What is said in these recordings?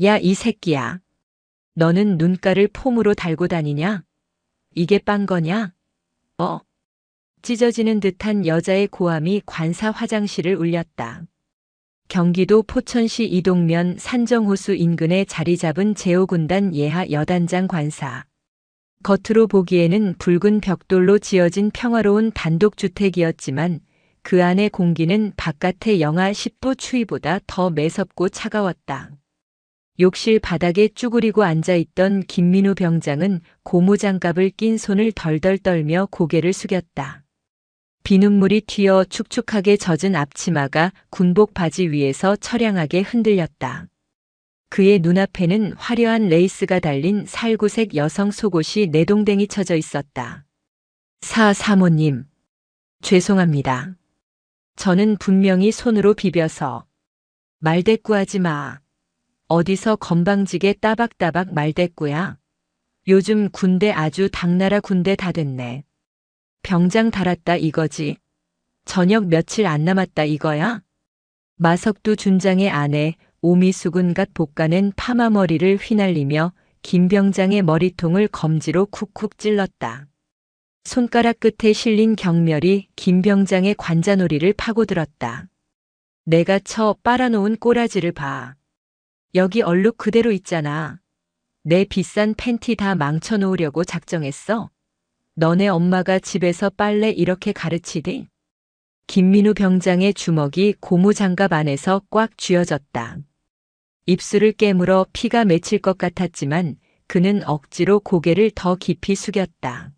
야, 이 새끼야. 너는 눈가를 폼으로 달고 다니냐? 이게 빤 거냐? 어? 찢어지는 듯한 여자의 고함이 관사 화장실을 울렸다. 경기도 포천시 이동면 산정호수 인근에 자리 잡은 제5군단 예하 여단장 관사. 겉으로 보기에는 붉은 벽돌로 지어진 평화로운 단독주택이었지만 그 안의 공기는 바깥의 영하 10도 추위보다 더 매섭고 차가웠다. 욕실 바닥에 쭈그리고 앉아있던 김민우 병장은 고무장갑을 낀 손을 덜덜 떨며 고개를 숙였다. 비눗물이 튀어 축축하게 젖은 앞치마가 군복 바지 위에서 처량하게 흔들렸다. 그의 눈앞에는 화려한 레이스가 달린 살구색 여성 속옷이 내동댕이 쳐져 있었다. 사모님. 죄송합니다. 저는 분명히 손으로 비벼서. 말대꾸하지 마. 어디서 건방지게 따박따박 말대꾸야. 요즘 군대 아주 당나라 군대 다 됐네. 병장 달았다 이거지. 저녁 며칠 안 남았다 이거야? 마석두 준장의 아내 오미숙은 갓 볶아낸 파마머리를 휘날리며 김 병장의 머리통을 검지로 쿡쿡 찔렀다. 손가락 끝에 실린 경멸이 김 병장의 관자놀이를 파고들었다. 내가 쳐 빨아놓은 꼬라지를 봐. 여기 얼룩 그대로 있잖아. 내 비싼 팬티 다 망쳐놓으려고 작정했어? 너네 엄마가 집에서 빨래 이렇게 가르치디? 김민우 병장의 주먹이 고무장갑 안에서 꽉 쥐어졌다. 입술을 깨물어 피가 맺힐 것 같았지만 그는 억지로 고개를 더 깊이 숙였다.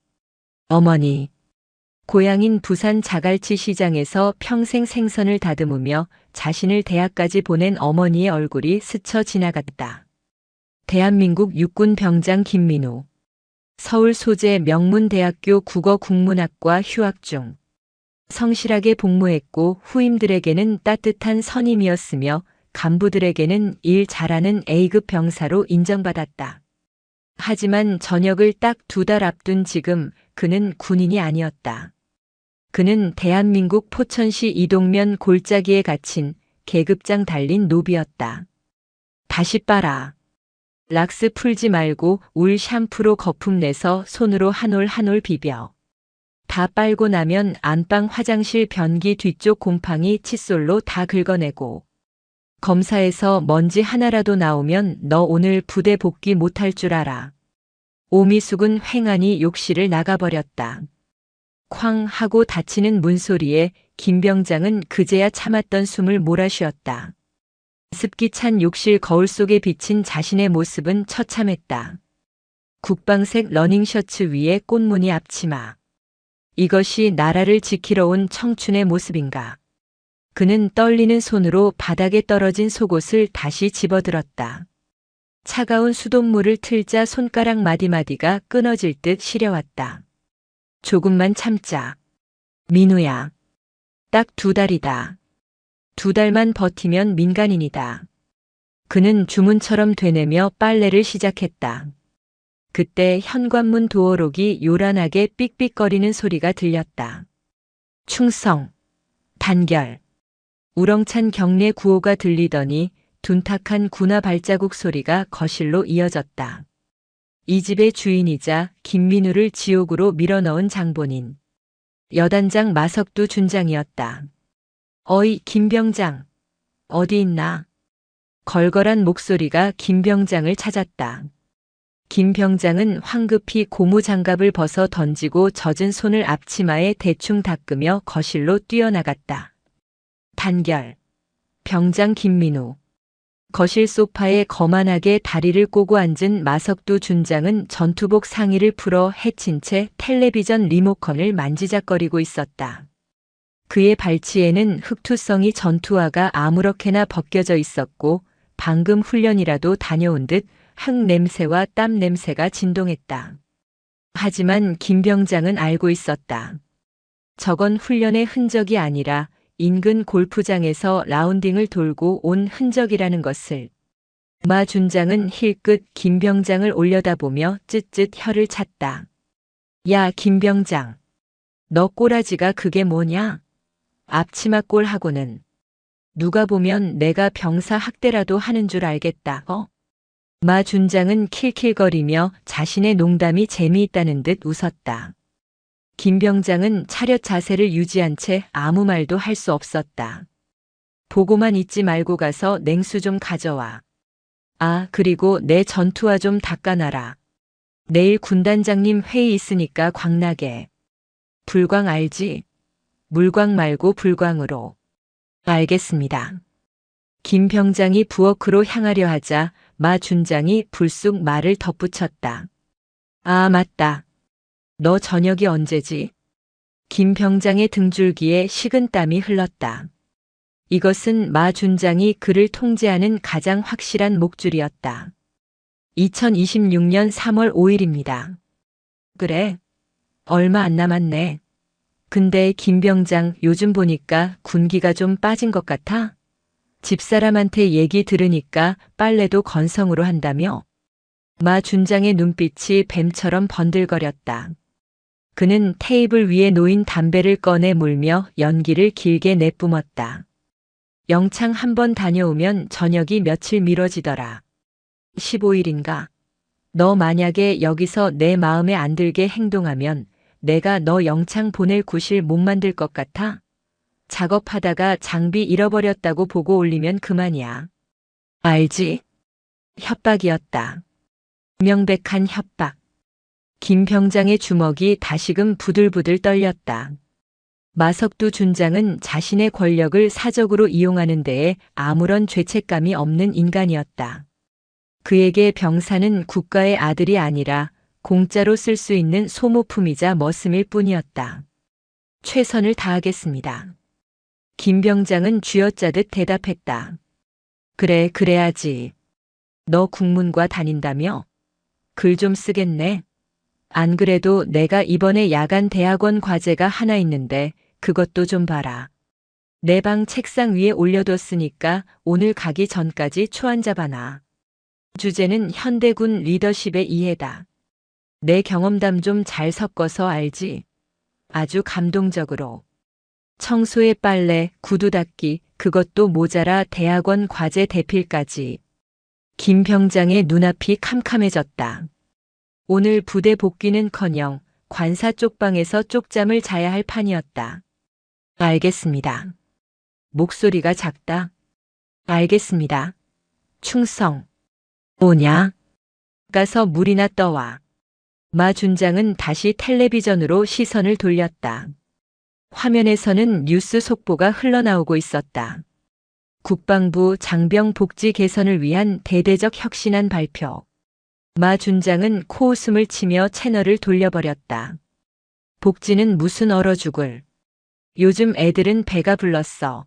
어머니. 고향인 부산 자갈치 시장에서 평생 생선을 다듬으며 자신을 대학까지 보낸 어머니의 얼굴이 스쳐 지나갔다. 대한민국 육군 병장 김민우. 서울 소재 명문대학교 국어국문학과 휴학 중. 성실하게 복무했고 후임들에게는 따뜻한 선임이었으며 간부들에게는 일 잘하는 A급 병사로 인정받았다. 하지만 전역을 딱 2달 앞둔 지금 그는 군인이 아니었다. 그는 대한민국 포천시 이동면 골짜기에 갇힌 계급장 달린 노비였다. 다시 빨아. 락스 풀지 말고 울 샴푸로 거품 내서 손으로 한 올 한 올 비벼. 다 빨고 나면 안방 화장실 변기 뒤쪽 곰팡이 칫솔로 다 긁어내고. 검사에서 먼지 하나라도 나오면 너 오늘 부대 복귀 못할 줄 알아. 오미숙은 횡하니 욕실을 나가버렸다. 쾅 하고 닫히는 문소리에 김 병장은 그제야 참았던 숨을 몰아쉬었다. 습기 찬 욕실 거울 속에 비친 자신의 모습은 처참했다. 국방색 러닝셔츠 위에 꽃무늬 앞치마. 이것이 나라를 지키러 온 청춘의 모습인가. 그는 떨리는 손으로 바닥에 떨어진 속옷을 다시 집어들었다. 차가운 수돗물을 틀자 손가락 마디마디가 끊어질 듯 시려왔다. 조금만 참자. 민우야. 딱 2달이다. 2달만 버티면 민간인이다. 그는 주문처럼 되뇌며 빨래를 시작했다. 그때 현관문 도어록이 요란하게 삑삑거리는 소리가 들렸다. 충성. 단결. 우렁찬 경례 구호가 들리더니 둔탁한 군화 발자국 소리가 거실로 이어졌다. 이 집의 주인이자 김민우를 지옥으로 밀어넣은 장본인. 여단장 마석두 준장이었다. 어이 김 병장. 어디 있나? 걸걸한 목소리가 김 병장을 찾았다. 김 병장은 황급히 고무장갑을 벗어 던지고 젖은 손을 앞치마에 대충 닦으며 거실로 뛰어나갔다. 단결. 병장 김민우. 거실 소파에 거만하게 다리를 꼬고 앉은 마석두 준장은 전투복 상의를 풀어 헤친 채 텔레비전 리모컨을 만지작거리고 있었다. 그의 발치에는 흑투성이 전투화가 아무렇게나 벗겨져 있었고 방금 훈련이라도 다녀온 듯 흙 냄새와 땀 냄새가 진동했다. 하지만 김 병장은 알고 있었다. 저건 훈련의 흔적이 아니라 인근 골프장에서 라운딩을 돌고 온 흔적이라는 것을. 마 준장은 힐끗 김 병장을 올려다보며 쯧쯧 혀를 찼다. 야 김 병장. 너 꼬라지가 그게 뭐냐? 앞치마 꼴하고는. 누가 보면 내가 병사 학대라도 하는 줄 알겠다. 마 준장은 킬킬거리며 자신의 농담이 재미있다는 듯 웃었다. 김 병장은 차렷 자세를 유지한 채 아무 말도 할 수 없었다. 보고만 있지 말고 가서 냉수 좀 가져와. 아, 그리고 내 전투화 좀 닦아놔라. 내일 군단장님 회의 있으니까 광나게. 불광 알지? 물광 말고 불광으로. 알겠습니다. 김 병장이 부엌으로 향하려 하자 마 준장이 불쑥 말을 덧붙였다. 아, 맞다. 너 저녁이 언제지? 김 병장의 등줄기에 식은 땀이 흘렀다. 이것은 마 준장이 그를 통제하는 가장 확실한 목줄이었다. 2026년 3월 5일입니다. 그래. 얼마 안 남았네. 근데 김 병장 요즘 보니까 군기가 좀 빠진 것 같아? 집사람한테 얘기 들으니까 빨래도 건성으로 한다며? 마 준장의 눈빛이 뱀처럼 번들거렸다. 그는 테이블 위에 놓인 담배를 꺼내 물며 연기를 길게 내뿜었다. 영창 한번 다녀오면 저녁이 며칠 미뤄지더라. 15일인가? 너 만약에 여기서 내 마음에 안 들게 행동하면 내가 너 영창 보낼 구실 못 만들 것 같아? 작업하다가 장비 잃어버렸다고 보고 올리면 그만이야. 알지? 협박이었다. 명백한 협박. 김 병장의 주먹이 다시금 부들부들 떨렸다. 마석두 준장은 자신의 권력을 사적으로 이용하는 데에 아무런 죄책감이 없는 인간이었다. 그에게 병사는 국가의 아들이 아니라 공짜로 쓸 수 있는 소모품이자 머슴일 뿐이었다. 최선을 다하겠습니다. 김 병장은 쥐어짜듯 대답했다. 그래, 그래야지. 너 국문과 다닌다며? 글 좀 쓰겠네. 안 그래도 내가 이번에 야간 대학원 과제가 하나 있는데 그것도 좀 봐라. 내 방 책상 위에 올려뒀으니까 오늘 가기 전까지 초안잡아놔. 주제는 현대군 리더십의 이해다. 내 경험담 좀 잘 섞어서 알지? 아주 감동적으로. 청소에 빨래, 구두 닦기, 그것도 모자라 대학원 과제 대필까지. 김 병장의 눈앞이 캄캄해졌다. 오늘 부대 복귀는커녕 관사 쪽방에서 쪽잠을 자야 할 판이었다. 알겠습니다. 목소리가 작다. 알겠습니다. 충성. 오냐? 가서 물이나 떠와. 마 준장은 다시 텔레비전으로 시선을 돌렸다. 화면에서는 뉴스 속보가 흘러나오고 있었다. 국방부 장병 복지 개선을 위한 대대적 혁신안 발표. 마 준장은 코웃음을 치며 채널을 돌려버렸다. 복지는 무슨 얼어 죽을. 요즘 애들은 배가 불렀어.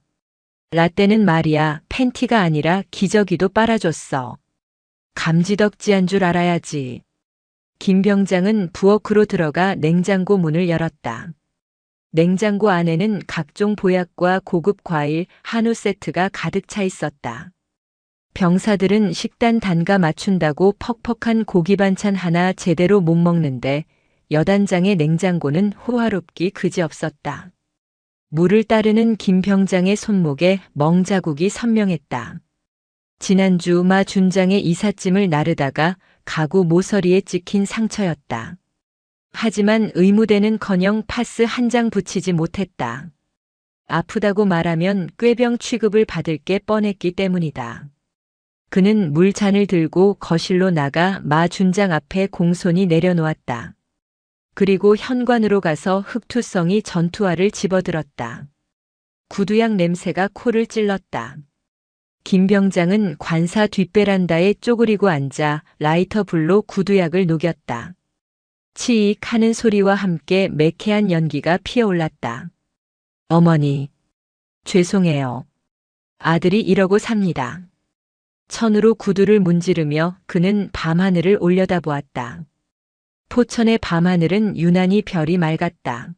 라떼는 말이야 팬티가 아니라 기저귀도 빨아줬어. 감지덕지한 줄 알아야지. 김 병장은 부엌으로 들어가 냉장고 문을 열었다. 냉장고 안에는 각종 보약과 고급 과일, 한우 세트가 가득 차 있었다. 병사들은 식단 단가 맞춘다고 퍽퍽한 고기 반찬 하나 제대로 못 먹는데 여단장의 냉장고는 호화롭기 그지없었다. 물을 따르는 김 병장의 손목에 멍자국이 선명했다. 지난주 마 준장의 이삿짐을 나르다가 가구 모서리에 찍힌 상처였다. 하지만 의무대는커녕 파스 한 장 붙이지 못했다. 아프다고 말하면 꾀병 취급을 받을 게 뻔했기 때문이다. 그는 물잔을 들고 거실로 나가 마 준장 앞에 공손히 내려놓았다. 그리고 현관으로 가서 흑투성이 전투화를 집어들었다. 구두약 냄새가 코를 찔렀다. 김 병장은 관사 뒷베란다에 쪼그리고 앉아 라이터 불로 구두약을 녹였다. 치익 하는 소리와 함께 매캐한 연기가 피어올랐다. 어머니, 죄송해요. 아들이 이러고 삽니다. 천으로 구두를 문지르며 그는 밤하늘을 올려다보았다. 포천의 밤하늘은 유난히 별이 맑았다.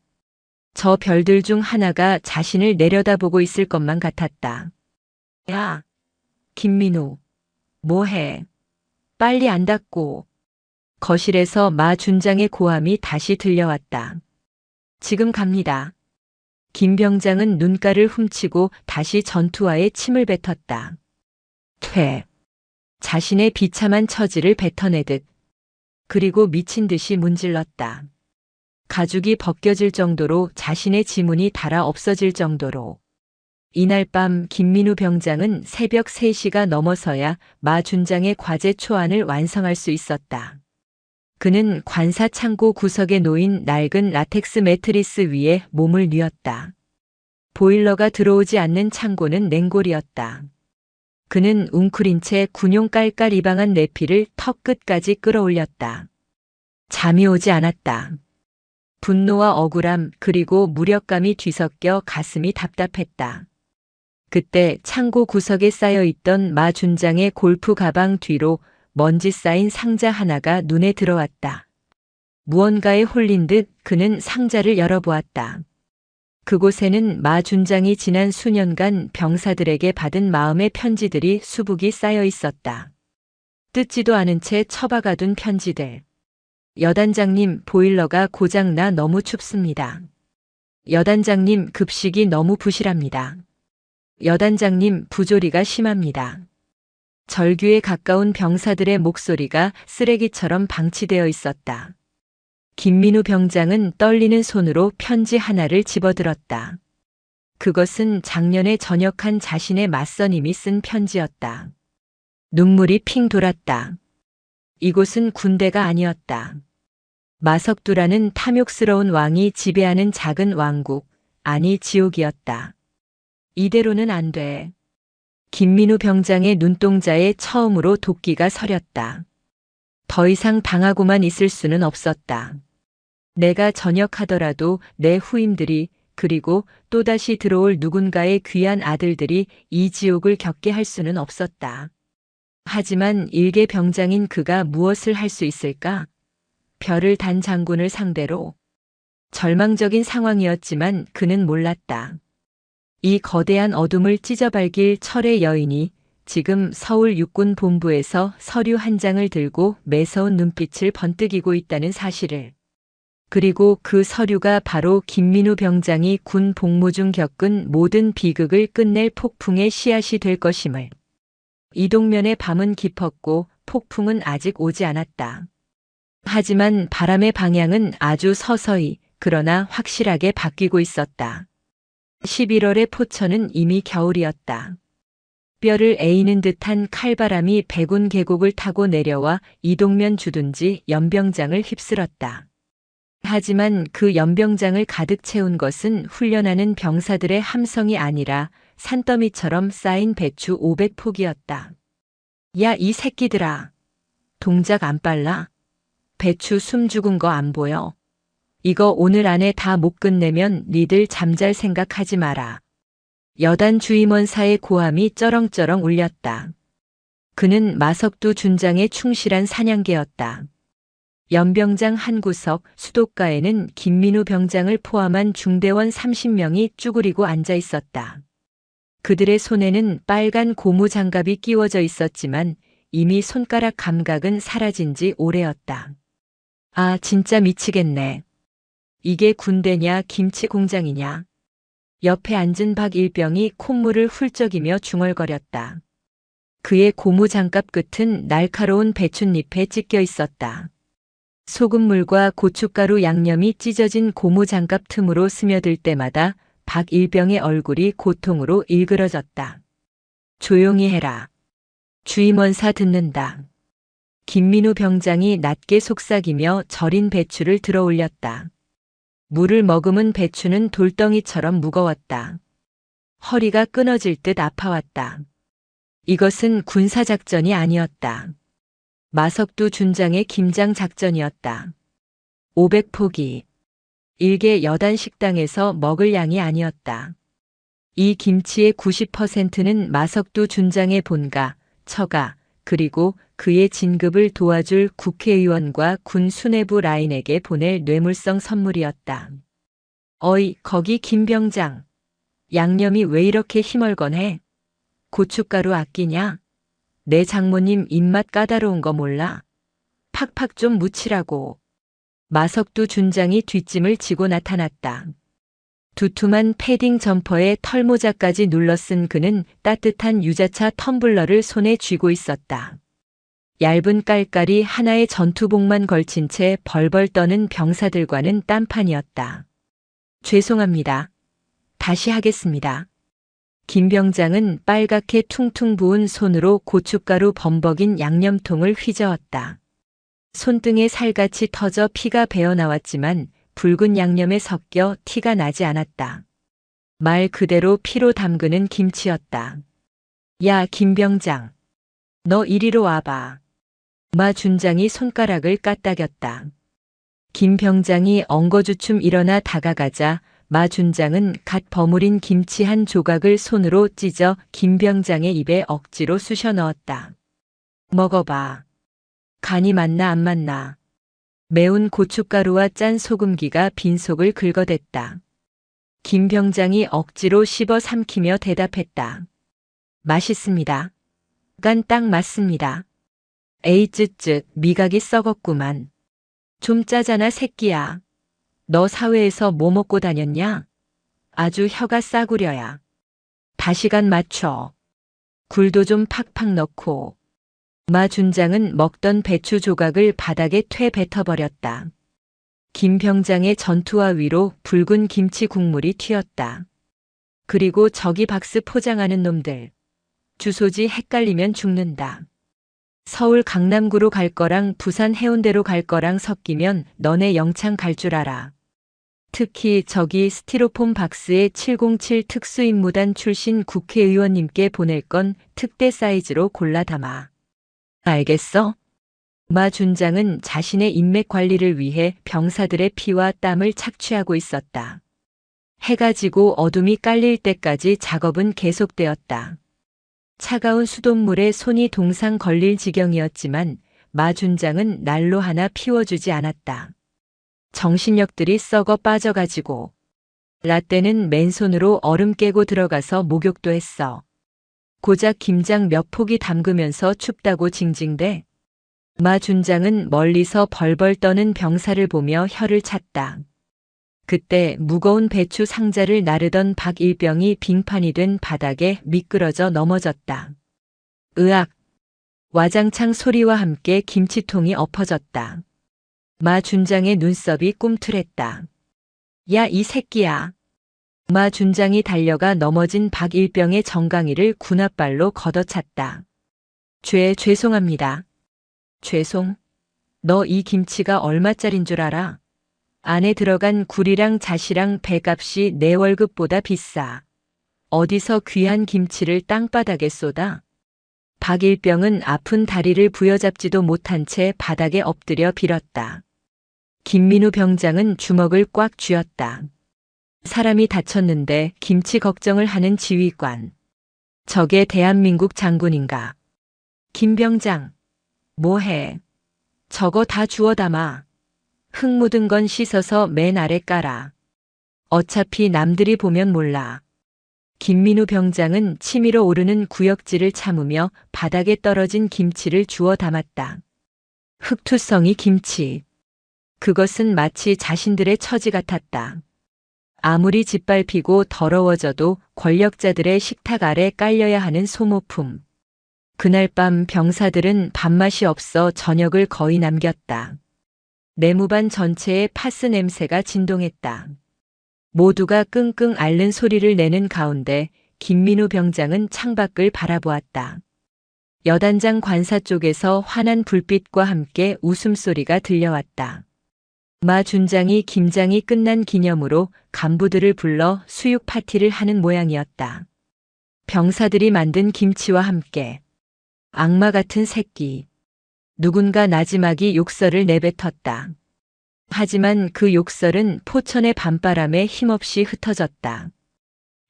저 별들 중 하나가 자신을 내려다보고 있을 것만 같았다. 야, 김민우, 뭐해? 빨리 안 닫고. 거실에서 마 준장의 고함이 다시 들려왔다. 지금 갑니다. 김 병장은 눈가를 훔치고 다시 전투화에 침을 뱉었다. 퇴. 자신의 비참한 처지를 뱉어내듯. 그리고 미친 듯이 문질렀다. 가죽이 벗겨질 정도로, 자신의 지문이 닳아 없어질 정도로. 이날 밤 김민우 병장은 새벽 3시가 넘어서야 마 준장의 과제 초안을 완성할 수 있었다. 그는 관사 창고 구석에 놓인 낡은 라텍스 매트리스 위에 몸을 뉘었다. 보일러가 들어오지 않는 창고는 냉골이었다. 그는 웅크린 채 군용 깔깔 이방한 내피를 턱 끝까지 끌어올렸다. 잠이 오지 않았다. 분노와 억울함 그리고 무력감이 뒤섞여 가슴이 답답했다. 그때 창고 구석에 쌓여있던 마 준장의 골프 가방 뒤로 먼지 쌓인 상자 하나가 눈에 들어왔다. 무언가에 홀린 듯 그는 상자를 열어보았다. 그곳에는 마 준장이 지난 수년간 병사들에게 받은 마음의 편지들이 수북이 쌓여 있었다. 뜯지도 않은 채 처박아둔 편지들. 여단장님, 보일러가 고장나 너무 춥습니다. 여단장님, 급식이 너무 부실합니다. 여단장님, 부조리가 심합니다. 절규에 가까운 병사들의 목소리가 쓰레기처럼 방치되어 있었다. 김민우 병장은 떨리는 손으로 편지 하나를 집어들었다. 그것은 작년에 전역한 자신의 맞선임이 쓴 편지였다. 눈물이 핑 돌았다. 이곳은 군대가 아니었다. 마석두라는 탐욕스러운 왕이 지배하는 작은 왕국, 아니 지옥이었다. 이대로는 안 돼. 김민우 병장의 눈동자에 처음으로 도끼가 서렸다. 더 이상 당하고만 있을 수는 없었다. 내가 전역하더라도 내 후임들이, 그리고 또다시 들어올 누군가의 귀한 아들들이 이 지옥을 겪게 할 수는 없었다. 하지만 일개 병장인 그가 무엇을 할 수 있을까? 별을 단 장군을 상대로. 절망적인 상황이었지만 그는 몰랐다. 이 거대한 어둠을 찢어발길 철의 여인이 지금 서울 육군본부에서 서류 한 장을 들고 매서운 눈빛을 번뜩이고 있다는 사실을. 그리고 그 서류가 바로 김민우 병장이 군 복무 중 겪은 모든 비극을 끝낼 폭풍의 씨앗이 될 것임을. 이동면의 밤은 깊었고 폭풍은 아직 오지 않았다. 하지만 바람의 방향은 아주 서서히, 그러나 확실하게 바뀌고 있었다. 11월의 포천은 이미 겨울이었다. 뼈를 에이는 듯한 칼바람이 백운 계곡을 타고 내려와 이동면 주둔지 연병장을 휩쓸었다. 하지만 그 연병장을 가득 채운 것은 훈련하는 병사들의 함성이 아니라 산더미처럼 쌓인 배추 500포기였다. 야, 이 새끼들아. 동작 안 빨라? 배추 숨 죽은 거 안 보여? 이거 오늘 안에 다 못 끝내면 니들 잠잘 생각하지 마라. 여단 주임원사의 고함이 쩌렁쩌렁 울렸다. 그는 마석두 준장의 충실한 사냥개였다. 연병장 한 구석 수도가에는 김민우 병장을 포함한 중대원 30명이 쭈그리고 앉아 있었다. 그들의 손에는 빨간 고무 장갑이 끼워져 있었지만 이미 손가락 감각은 사라진 지 오래였다. 아, 진짜 미치겠네. 이게 군대냐 김치 공장이냐. 옆에 앉은 박일병이 콧물을 훌쩍이며 중얼거렸다. 그의 고무 장갑 끝은 날카로운 배춧잎에 찢겨 있었다. 소금물과 고춧가루 양념이 찢어진 고무 장갑 틈으로 스며들 때마다 박일병의 얼굴이 고통으로 일그러졌다. 조용히 해라. 주임원사 듣는다. 김민우 병장이 낮게 속삭이며 절인 배추를 들어 올렸다. 물을 머금은 배추는 돌덩이처럼 무거웠다. 허리가 끊어질 듯 아파왔다. 이것은 군사작전이 아니었다. 마석두 준장의 김장 작전이었다. 500포기. 일개 여단 식당에서 먹을 양이 아니었다. 이 김치의 90%는 마석두 준장의 본가, 처가, 그리고 그의 진급을 도와줄 국회의원과 군 수뇌부 라인에게 보낼 뇌물성 선물이었다. 어이, 거기 김 병장. 양념이 왜 이렇게 희멀건해? 고춧가루 아끼냐? 내 장모님 입맛 까다로운 거 몰라? 팍팍 좀 묻히라고. 마석두 준장이 뒷짐을 지고 나타났다. 두툼한 패딩 점퍼에 털모자까지 눌러쓴 그는 따뜻한 유자차 텀블러를 손에 쥐고 있었다. 얇은 깔깔이 하나의 전투복만 걸친 채 벌벌 떠는 병사들과는 딴판이었다. 죄송합니다. 다시 하겠습니다. 김 병장은 빨갛게 퉁퉁 부은 손으로 고춧가루 범벅인 양념통을 휘저었다. 손등에 살같이 터져 피가 배어나왔지만 붉은 양념에 섞여 티가 나지 않았다. 말 그대로 피로 담그는 김치였다. 야, 김 병장. 너 이리로 와봐. 마 준장이 손가락을 까딱였다. 김 병장이 엉거주춤 일어나 다가가자 마 준장은 갓 버무린 김치 한 조각을 손으로 찢어 김 병장의 입에 억지로 쑤셔 넣었다. 먹어봐. 간이 맞나 안 맞나. 매운 고춧가루와 짠 소금기가 빈속을 긁어댔다. 김 병장이 억지로 씹어 삼키며 대답했다. 맛있습니다. 간 딱 맞습니다. 에이 쯧쯧 미각이 썩었구만. 좀 짜잖아 새끼야. 너 사회에서 뭐 먹고 다녔냐? 아주 혀가 싸구려야. 다시 간 맞춰. 굴도 좀 팍팍 넣고. 마 준장은 먹던 배추 조각을 바닥에 퇴 뱉어버렸다. 김 병장의 전투화 위로 붉은 김치 국물이 튀었다. 그리고 저기 박스 포장하는 놈들. 주소지 헷갈리면 죽는다. 서울 강남구로 갈 거랑 부산 해운대로 갈 거랑 섞이면 너네 영창 갈 줄 알아. 특히 저기 스티로폼 박스에 707 특수임무단 출신 국회의원님께 보낼 건 특대 사이즈로 골라 담아. 알겠어? 마 준장은 자신의 인맥 관리를 위해 병사들의 피와 땀을 착취하고 있었다. 해가 지고 어둠이 깔릴 때까지 작업은 계속되었다. 차가운 수돗물에 손이 동상 걸릴 지경이었지만 마 준장은 난로 하나 피워주지 않았다. 정신력들이 썩어 빠져가지고 라떼는 맨손으로 얼음 깨고 들어가서 목욕도 했어. 고작 김장 몇 포기 담그면서 춥다고 징징대. 마 준장은 멀리서 벌벌 떠는 병사를 보며 혀를 찼다. 그때 무거운 배추 상자를 나르던 박일병이 빙판이 된 바닥에 미끄러져 넘어졌다. 으악! 와장창 소리와 함께 김치통이 엎어졌다. 마 준장의 눈썹이 꿈틀했다. 야, 이 새끼야! 마 준장이 달려가 넘어진 박일병의 정강이를 군홧발로 걷어찼다. 죄송합니다. 죄송? 너 이 김치가 얼마짜린 줄 알아? 안에 들어간 굴이랑 잣이랑 배값이 내 월급보다 비싸. 어디서 귀한 김치를 땅바닥에 쏟아? 박일병은 아픈 다리를 부여잡지도 못한 채 바닥에 엎드려 빌었다. 김민우 병장은 주먹을 꽉 쥐었다. 사람이 다쳤는데 김치 걱정을 하는 지휘관. 저게 대한민국 장군인가? 김 병장. 뭐해? 저거 다 주워 담아. 흙 묻은 건 씻어서 맨 아래 깔아. 어차피 남들이 보면 몰라. 김민우 병장은 치밀어 오르는 구역질을 참으며 바닥에 떨어진 김치를 주워 담았다. 흙투성이 김치. 그것은 마치 자신들의 처지 같았다. 아무리 짓밟히고 더러워져도 권력자들의 식탁 아래 깔려야 하는 소모품. 그날 밤 병사들은 밥맛이 없어 저녁을 거의 남겼다. 내무반 전체에 파스 냄새가 진동했다. 모두가 끙끙 앓는 소리를 내는 가운데 김민우 병장은 창밖을 바라보았다. 여단장 관사 쪽에서 환한 불빛과 함께 웃음소리가 들려왔다. 마 준장이 김장이 끝난 기념으로 간부들을 불러 수육 파티를 하는 모양이었다. 병사들이 만든 김치와 함께. 악마 같은 새끼. 누군가 나지막이 욕설을 내뱉었다. 하지만 그 욕설은 포천의 밤바람에 힘없이 흩어졌다.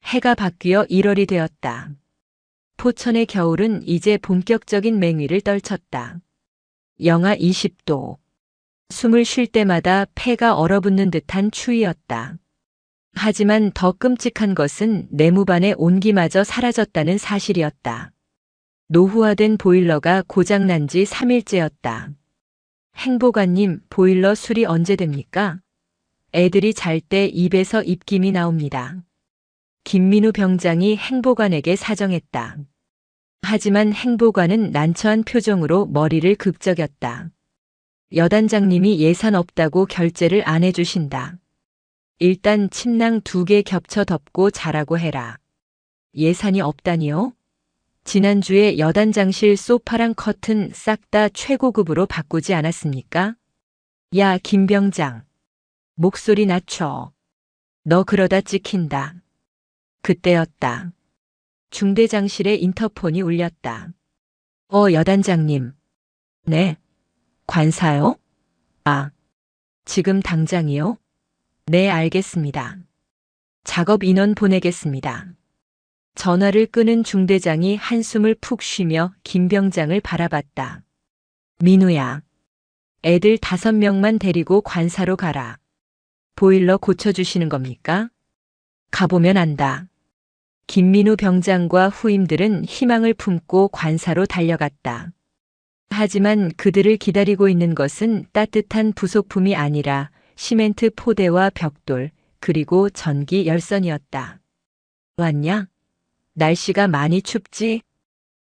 해가 바뀌어 1월이 되었다. 포천의 겨울은 이제 본격적인 맹위를 떨쳤다. 영하 20도. 숨을 쉴 때마다 폐가 얼어붙는 듯한 추위였다. 하지만 더 끔찍한 것은 내무반의 온기마저 사라졌다는 사실이었다. 노후화된 보일러가 고장난 지 3일째였다. 행보관님, 보일러 수리 언제 됩니까? 애들이 잘 때 입에서 입김이 나옵니다. 김민우 병장이 행보관에게 사정했다. 하지만 행보관은 난처한 표정으로 머리를 극적였다. 여단장님이 예산 없다고 결제를 안 해주신다. 일단 침낭 2개 겹쳐 덮고 자라고 해라. 예산이 없다니요? 지난주에 여단장실 소파랑 커튼 싹 다 최고급으로 바꾸지 않았습니까? 야, 김병장. 목소리 낮춰. 너 그러다 찍힌다. 그때였다. 중대장실에 인터폰이 울렸다. 여단장님. 네. 관사요? 아, 지금 당장이요? 네, 알겠습니다. 작업 인원 보내겠습니다. 전화를 끄는 중대장이 한숨을 푹 쉬며 김병장을 바라봤다. 민우야. 애들 5명만 데리고 관사로 가라. 보일러 고쳐주시는 겁니까? 가보면 안다. 김민우 병장과 후임들은 희망을 품고 관사로 달려갔다. 하지만 그들을 기다리고 있는 것은 따뜻한 부속품이 아니라 시멘트 포대와 벽돌, 그리고 전기 열선이었다. 왔냐? 날씨가 많이 춥지?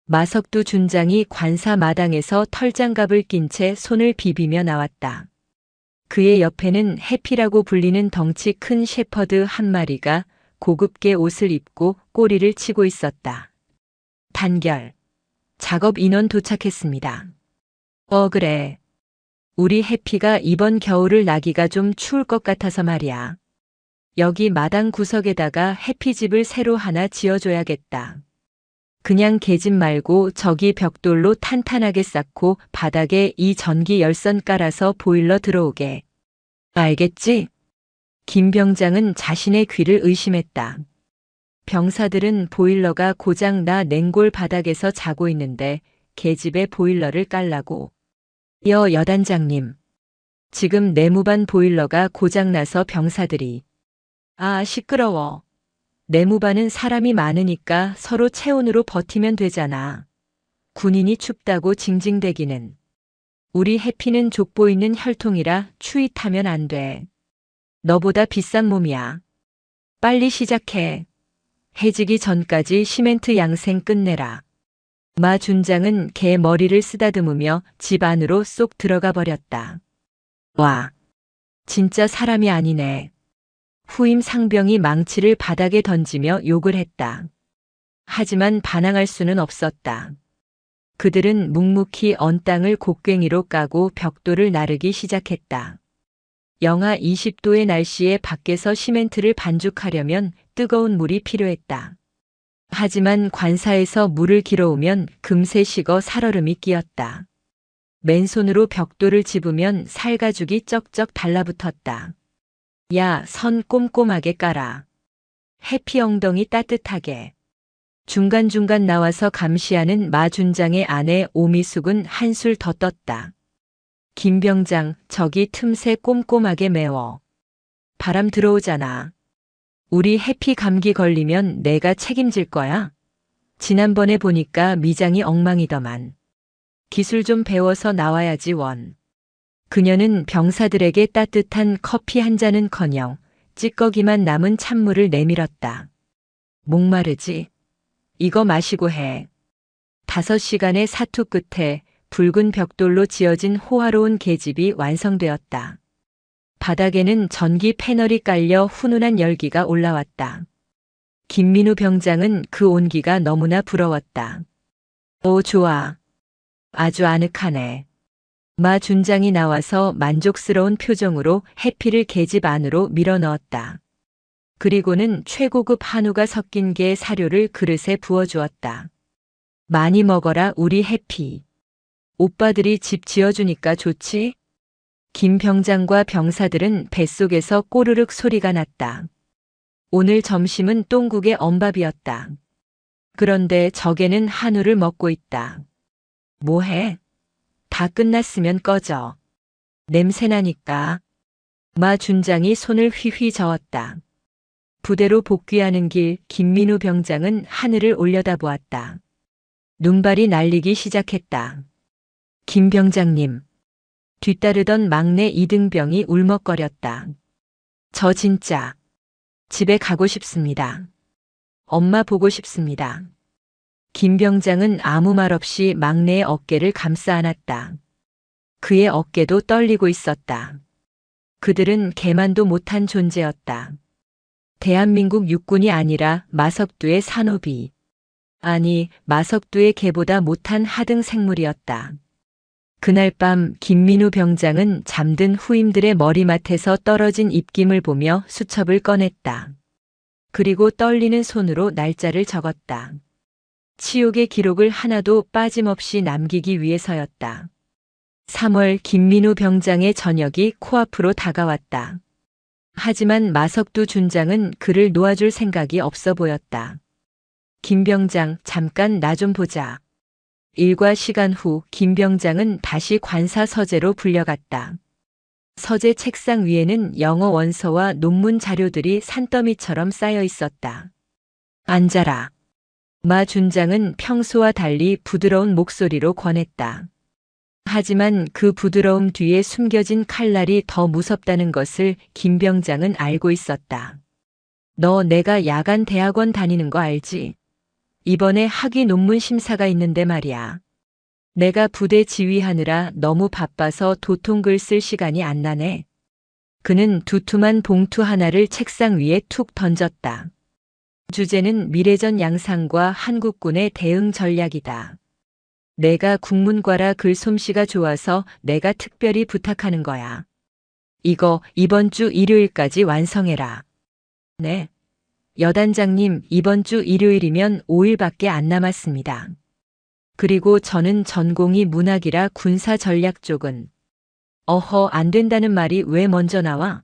마석두 준장이 관사 마당에서 털장갑을 낀 채 손을 비비며 나왔다. 그의 옆에는 해피라고 불리는 덩치 큰 shepherd 한 마리가 고급게 옷을 입고 꼬리를 치고 있었다. 단결. 작업 인원 도착했습니다. 그래. 우리 해피가 이번 겨울을 나기가 좀 추울 것 같아서 말이야. 여기 마당 구석에다가 해피집을 새로 하나 지어줘야겠다. 그냥 계집 말고 저기 벽돌로 탄탄하게 쌓고 바닥에 이 전기 열선 깔아서 보일러 들어오게. 알겠지? 김 병장은 자신의 귀를 의심했다. 병사들은 보일러가 고장 나 냉골 바닥에서 자고 있는데 계집에 보일러를 깔라고. 여단장님. 지금 내무반 보일러가 고장나서 병사들이. 시끄러워. 내무반은 사람이 많으니까 서로 체온으로 버티면 되잖아. 군인이 춥다고 징징대기는. 우리 해피는 족보 있는 혈통이라 추위 타면 안 돼. 너보다 비싼 몸이야. 빨리 시작해. 해지기 전까지 시멘트 양생 끝내라. 마 준장은 개 머리를 쓰다듬으며 집 안으로 쏙 들어가 버렸다. 와, 진짜 사람이 아니네. 후임 상병이 망치를 바닥에 던지며 욕을 했다. 하지만 반항할 수는 없었다. 그들은 묵묵히 언 땅을 곡괭이로 까고 벽돌을 나르기 시작했다. 영하 20도의 날씨에 밖에서 시멘트를 반죽하려면 뜨거운 물이 필요했다. 하지만 관사에서 물을 길어오면 금세 식어 살얼음이 끼었다. 맨손으로 벽돌을 집으면 살가죽이 쩍쩍 달라붙었다. 야, 선 꼼꼼하게 깔아. 해피 엉덩이 따뜻하게. 중간중간 나와서 감시하는 마 준장의 아내 오미숙은 한술 더 떴다. 김병장, 저기 틈새 꼼꼼하게 메워. 바람 들어오잖아. 우리 해피 감기 걸리면 내가 책임질 거야. 지난번에 보니까 미장이 엉망이더만. 기술 좀 배워서 나와야지 원. 그녀는 병사들에게 따뜻한 커피 한 잔은커녕 찌꺼기만 남은 찬물을 내밀었다. 목마르지? 이거 마시고 해. 5시간의 사투 끝에 붉은 벽돌로 지어진 호화로운 계집이 완성되었다. 바닥에는 전기 패널이 깔려 훈훈한 열기가 올라왔다. 김민우 병장은 그 온기가 너무나 부러웠다. 오, 좋아. 아주 아늑하네. 마 준장이 나와서 만족스러운 표정으로 해피를 계집 안으로 밀어넣었다. 그리고는 최고급 한우가 섞인 게 사료를 그릇에 부어주었다. 많이 먹어라 우리 해피. 오빠들이 집 지어주니까 좋지? 김 병장과 병사들은 뱃속에서 꼬르륵 소리가 났다. 오늘 점심은 똥국의 엄밥이었다. 그런데 적에는 한우를 먹고 있다. 뭐해? 다 끝났으면 꺼져. 냄새나니까. 마 준장이 손을 휘휘 저었다. 부대로 복귀하는 길 김민우 병장은 하늘을 올려다보았다. 눈발이 날리기 시작했다. 김 병장님. 뒤따르던 막내 이등병이 울먹거렸다. 저 진짜 집에 가고 싶습니다. 엄마 보고 싶습니다. 김 병장은 아무 말 없이 막내의 어깨를 감싸 안았다. 그의 어깨도 떨리고 있었다. 그들은 개만도 못한 존재였다. 대한민국 육군이 아니라 마석두의 산호비. 아니, 마석두의 개보다 못한 하등 생물이었다. 그날 밤 김민우 병장은 잠든 후임들의 머리맡에서 떨어진 입김을 보며 수첩을 꺼냈다. 그리고 떨리는 손으로 날짜를 적었다. 치욕의 기록을 하나도 빠짐없이 남기기 위해서였다. 3월 김민우 병장의 저녁이 코앞으로 다가왔다. 하지만 마석두 준장은 그를 놓아줄 생각이 없어 보였다. 김 병장, 잠깐 나 좀 보자. 일과 시간 후 김 병장은 다시 관사 서재로 불려갔다. 서재 책상 위에는 영어 원서와 논문 자료들이 산더미처럼 쌓여 있었다. 앉아라. 마 준장은 평소와 달리 부드러운 목소리로 권했다. 하지만 그 부드러움 뒤에 숨겨진 칼날이 더 무섭다는 것을 김 병장은 알고 있었다. 너 내가 야간 대학원 다니는 거 알지? 이번에 학위 논문 심사가 있는데 말이야. 내가 부대 지휘하느라 너무 바빠서 도통글 쓸 시간이 안 나네. 그는 두툼한 봉투 하나를 책상 위에 툭 던졌다. 주제는 미래전 양상과 한국군의 대응 전략이다. 내가 국문과라 글솜씨가 좋아서 내가 특별히 부탁하는 거야. 이거 이번 주 일요일까지 완성해라. 네. 여단장님, 이번 주 일요일이면 5일밖에 안 남았습니다. 그리고 저는 전공이 문학이라 군사 전략 쪽은. 어허, 안 된다는 말이 왜 먼저 나와?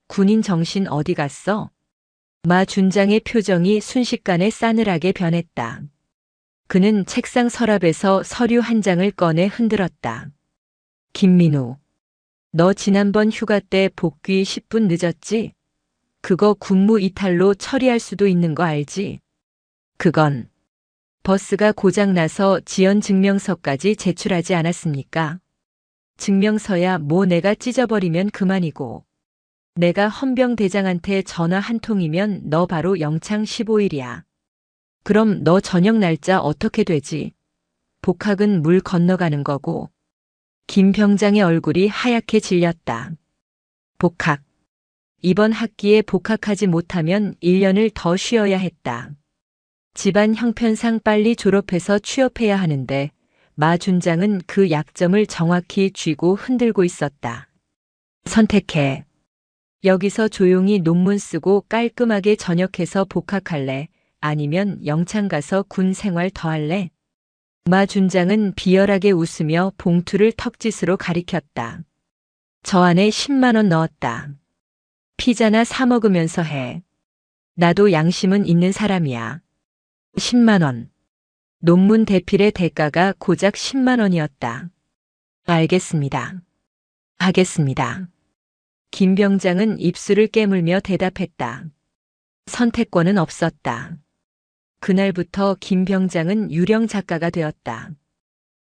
군인 정신 어디 갔어? 마 준장의 표정이 순식간에 싸늘하게 변했다. 그는 책상 서랍에서 서류 한 장을 꺼내 흔들었다. 김민우, 너 지난번 휴가 때 복귀 10분 늦었지? 그거 군무 이탈로 처리할 수도 있는 거 알지? 그건 버스가 고장나서 지연 증명서까지 제출하지 않았습니까? 증명서야 뭐 내가 찢어버리면 그만이고. 내가 헌병대장한테 전화 한 통이면 너 바로 영창 15일이야. 그럼 너 저녁 날짜 어떻게 되지? 복학은 물 건너가는 거고. 김 병장의 얼굴이 하얗게 질렸다. 복학. 이번 학기에 복학하지 못하면 1년을 더 쉬어야 했다. 집안 형편상 빨리 졸업해서 취업해야 하는데 마 준장은 그 약점을 정확히 쥐고 흔들고 있었다. 선택해. 여기서 조용히 논문 쓰고 깔끔하게 전역해서 복학할래? 아니면 영창 가서 군 생활 더 할래? 마 준장은 비열하게 웃으며 봉투를 턱짓으로 가리켰다. 저 안에 10만 원 넣었다. 피자나 사 먹으면서 해. 나도 양심은 있는 사람이야. 10만 원. 논문 대필의 대가가 고작 10만 원이었다. 알겠습니다. 하겠습니다. 김 병장은 입술을 깨물며 대답했다. 선택권은 없었다. 그날부터 김 병장은 유령 작가가 되었다.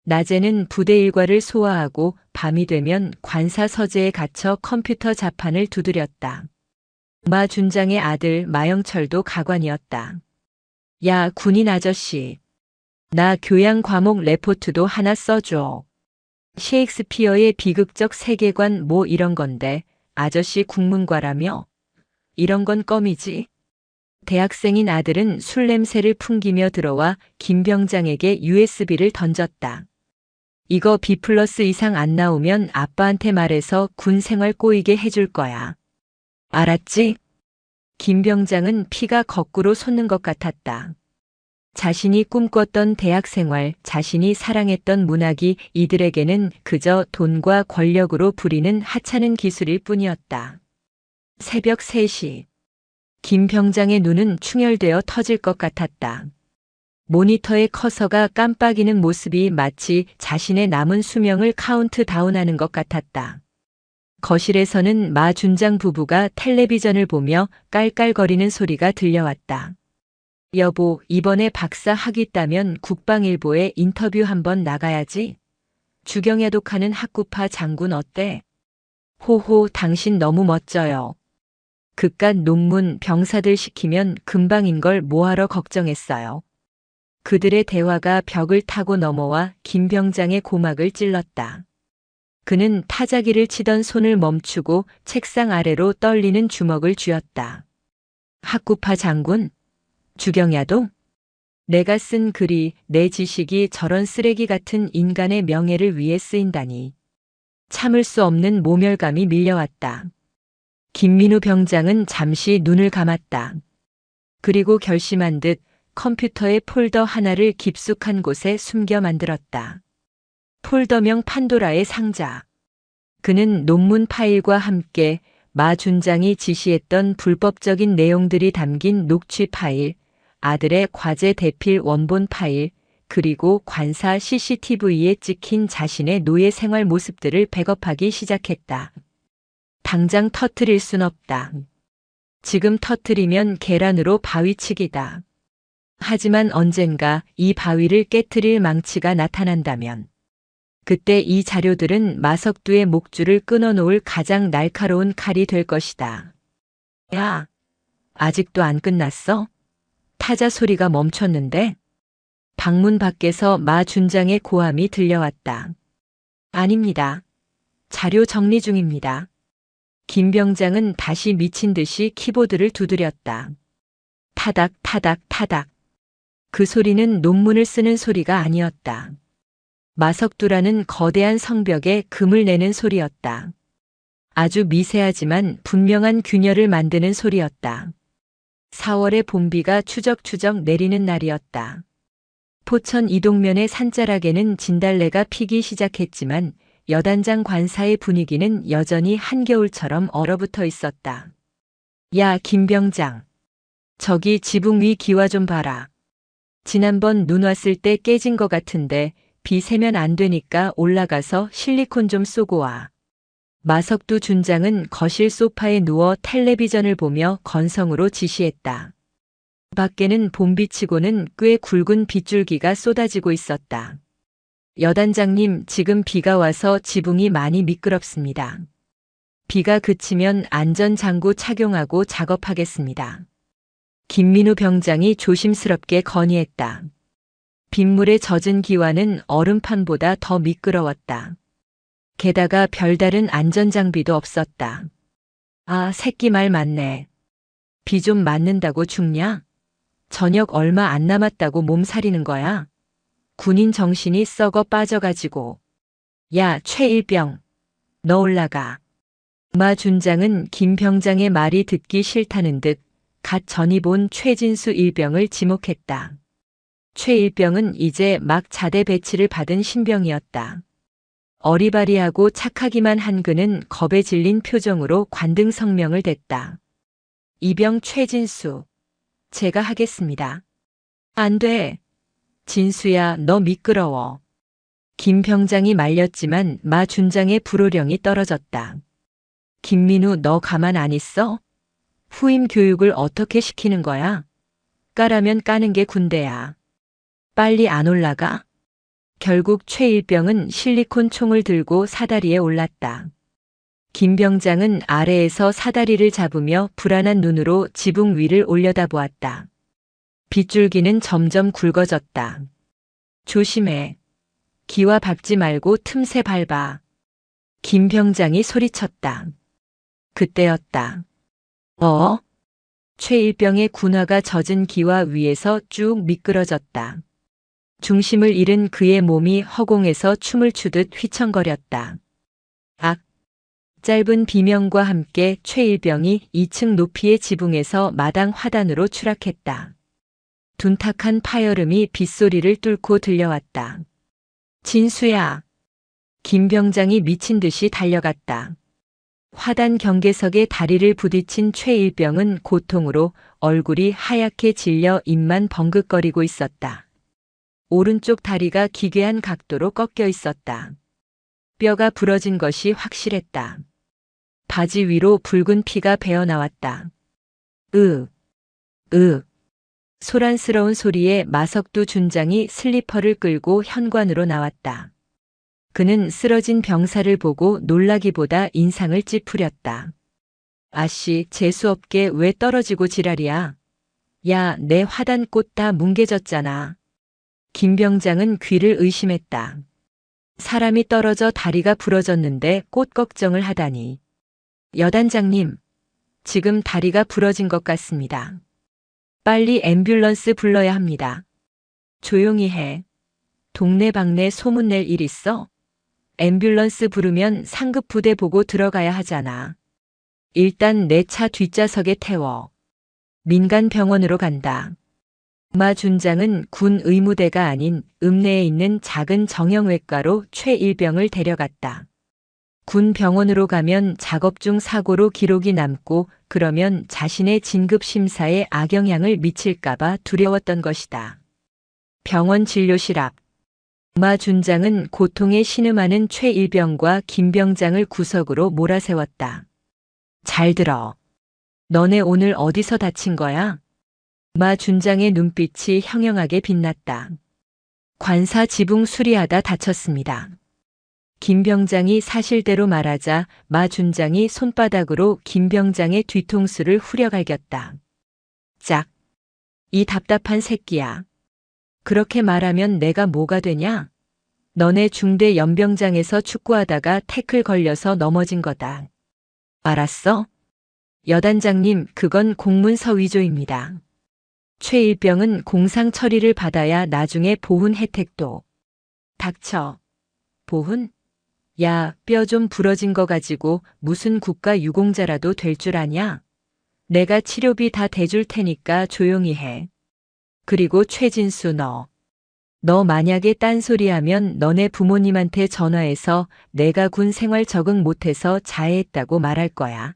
낮에는 부대 일과를 소화하고 밤이 되면 관사 서재에 갇혀 컴퓨터 자판을 두드렸다. 마 준장의 아들 마영철도 가관이었다. 야, 군인 아저씨. 나 교양 과목 레포트도 하나 써줘. 셰익스피어의 비극적 세계관 뭐 이런 건데 아저씨 국문과라며? 이런 건 껌이지. 대학생인 아들은 술 냄새를 풍기며 들어와 김 병장에게 USB를 던졌다. 이거 B+ 이상 안 나오면 아빠한테 말해서 군 생활 꼬이게 해줄 거야. 알았지? 김 병장은 피가 거꾸로 솟는 것 같았다. 자신이 꿈꿨던 대학 생활, 자신이 사랑했던 문학이 이들에게는 그저 돈과 권력으로 부리는 하찮은 기술일 뿐이었다. 새벽 3시. 김 병장의 눈은 충혈되어 터질 것 같았다. 모니터의 커서가 깜빡이는 모습이 마치 자신의 남은 수명을 카운트다운하는 것 같았다. 거실에서는 마 준장 부부가 텔레비전을 보며 깔깔거리는 소리가 들려왔다. 여보, 이번에 박사 학위 따면 국방일보에 인터뷰 한번 나가야지. 주경야독하는 학구파 장군 어때? 호호, 당신 너무 멋져요. 그깟 논문 병사들 시키면 금방인 걸 뭐하러 걱정했어요. 그들의 대화가 벽을 타고 넘어와 김병장의 고막을 찔렀다. 그는 타자기를 치던 손을 멈추고 책상 아래로 떨리는 주먹을 쥐었다. 학구파 장군? 주경야도? 내가 쓴 글이, 내 지식이 저런 쓰레기 같은 인간의 명예를 위해 쓰인다니. 참을 수 없는 모멸감이 밀려왔다. 김민우 병장은 잠시 눈을 감았다. 그리고 결심한 듯 컴퓨터의 폴더 하나를 깊숙한 곳에 숨겨 만들었다. 폴더명 판도라의 상자. 그는 논문 파일과 함께 마 준장이 지시했던 불법적인 내용들이 담긴 녹취 파일, 아들의 과제 대필 원본 파일, 그리고 관사 CCTV에 찍힌 자신의 노예 생활 모습들을 백업하기 시작했다. 당장 터뜨릴 순 없다. 지금 터뜨리면 계란으로 바위치기다. 하지만 언젠가 이 바위를 깨트릴 망치가 나타난다면 그때 이 자료들은 마석두의 목줄을 끊어놓을 가장 날카로운 칼이 될 것이다. 야, 아직도 안 끝났어? 타자 소리가 멈췄는데 방문 밖에서 마 준장의 고함이 들려왔다. 아닙니다. 자료 정리 중입니다. 김 병장은 다시 미친 듯이 키보드를 두드렸다. 타닥 타닥 타닥. 그 소리는 논문을 쓰는 소리가 아니었다. 마석두라는 거대한 성벽에 금을 내는 소리였다. 아주 미세하지만 분명한 균열을 만드는 소리였다. 4월의 봄비가 추적추적 내리는 날이었다. 포천 이동면의 산자락에는 진달래가 피기 시작했지만 여단장 관사의 분위기는 여전히 한겨울처럼 얼어붙어 있었다. 야, 김병장. 저기 지붕 위 기와 좀 봐라. 지난번 눈 왔을 때 깨진 것 같은데 비 새면 안 되니까 올라가서 실리콘 좀 쏘고 와. 마석두 준장은 거실 소파에 누워 텔레비전을 보며 건성으로 지시했다. 밖에는 봄비치고는 꽤 굵은 빗줄기가 쏟아지고 있었다. 여단장님, 지금 비가 와서 지붕이 많이 미끄럽습니다. 비가 그치면 안전장구 착용하고 작업하겠습니다. 김민우 병장이 조심스럽게 건의했다. 빗물에 젖은 기와는 얼음판보다 더 미끄러웠다. 게다가 별다른 안전장비도 없었다. 아, 새끼 말 맞네. 비 좀 맞는다고 죽냐? 저녁 얼마 안 남았다고 몸살이는 거야? 군인 정신이 썩어 빠져가지고. 야, 최일병. 너 올라가. 마 준장은 김 병장의 말이 듣기 싫다는 듯 갓 전이 본 최진수 일병을 지목했다. 최 일병은 이제 막 자대 배치를 받은 신병이었다. 어리바리하고 착하기만 한 그는 겁에 질린 표정으로 관등 성명을 댔다. 이병 최진수. 제가 하겠습니다. 안 돼. 진수야, 너 미끄러워. 김 병장이 말렸지만 마 준장의 불호령이 떨어졌다. 김민우, 너 가만 안 있어? 후임 교육을 어떻게 시키는 거야? 까라면 까는 게 군대야. 빨리 안 올라가? 결국 최일병은 실리콘 총을 들고 사다리에 올랐다. 김 병장은 아래에서 사다리를 잡으며 불안한 눈으로 지붕 위를 올려다보았다. 빗줄기는 점점 굵어졌다. 조심해. 기와 밟지 말고 틈새 밟아. 김 병장이 소리쳤다. 그때였다. 최일병의 군화가 젖은 기와 위에서 쭉 미끄러졌다. 중심을 잃은 그의 몸이 허공에서 춤을 추듯 휘청거렸다. 악! 짧은 비명과 함께 최일병이 2층 높이의 지붕에서 마당 화단으로 추락했다. 둔탁한 파열음이 빗소리를 뚫고 들려왔다. 진수야! 김 병장이 미친 듯이 달려갔다. 화단 경계석에 다리를 부딪힌 최일병은 고통으로 얼굴이 하얗게 질려 입만 벙긋거리고 있었다. 오른쪽 다리가 기괴한 각도로 꺾여 있었다. 뼈가 부러진 것이 확실했다. 바지 위로 붉은 피가 배어나왔다. 소란스러운 소리에 마석두 준장이 슬리퍼를 끌고 현관으로 나왔다. 그는 쓰러진 병사를 보고 놀라기보다 인상을 찌푸렸다. 아씨, 재수없게 왜 떨어지고 지랄이야? 야, 내 화단꽃 다 뭉개졌잖아. 김 병장은 귀를 의심했다. 사람이 떨어져 다리가 부러졌는데 꽃 걱정을 하다니. 여단장님, 지금 다리가 부러진 것 같습니다. 빨리 앰뷸런스 불러야 합니다. 조용히 해. 동네방네 소문낼 일 있어? 앰뷸런스 부르면 상급 부대 보고 들어가야 하잖아. 일단 내 차 뒷좌석에 태워. 민간 병원으로 간다. 마 준장은 군 의무대가 아닌 읍내에 있는 작은 정형외과로 최일병을 데려갔다. 군 병원으로 가면 작업 중 사고로 기록이 남고 그러면 자신의 진급 심사에 악영향을 미칠까봐 두려웠던 것이다. 병원 진료실 앞. 마 준장은 고통에 신음하는 최일병과 김 병장을 구석으로 몰아세웠다. 잘 들어. 너네 오늘 어디서 다친 거야? 마 준장의 눈빛이 형형하게 빛났다. 관사 지붕 수리하다 다쳤습니다. 김 병장이 사실대로 말하자 마 준장이 손바닥으로 김 병장의 뒤통수를 후려갈겼다. 짝! 이 답답한 새끼야. 그렇게 말하면 내가 뭐가 되냐? 너네 중대 연병장에서 축구하다가 태클 걸려서 넘어진 거다. 알았어? 여단장님, 그건 공문서 위조입니다. 최일병은 공상 처리를 받아야 나중에 보훈 혜택도. 닥쳐. 보훈? 야, 뼈 좀 부러진 거 가지고 무슨 국가 유공자라도 될 줄 아냐? 내가 치료비 다 대줄 테니까 조용히 해. 그리고 최진수 너 만약에 딴소리하면 너네 부모님한테 전화해서 내가 군 생활 적응 못해서 자해했다고 말할 거야.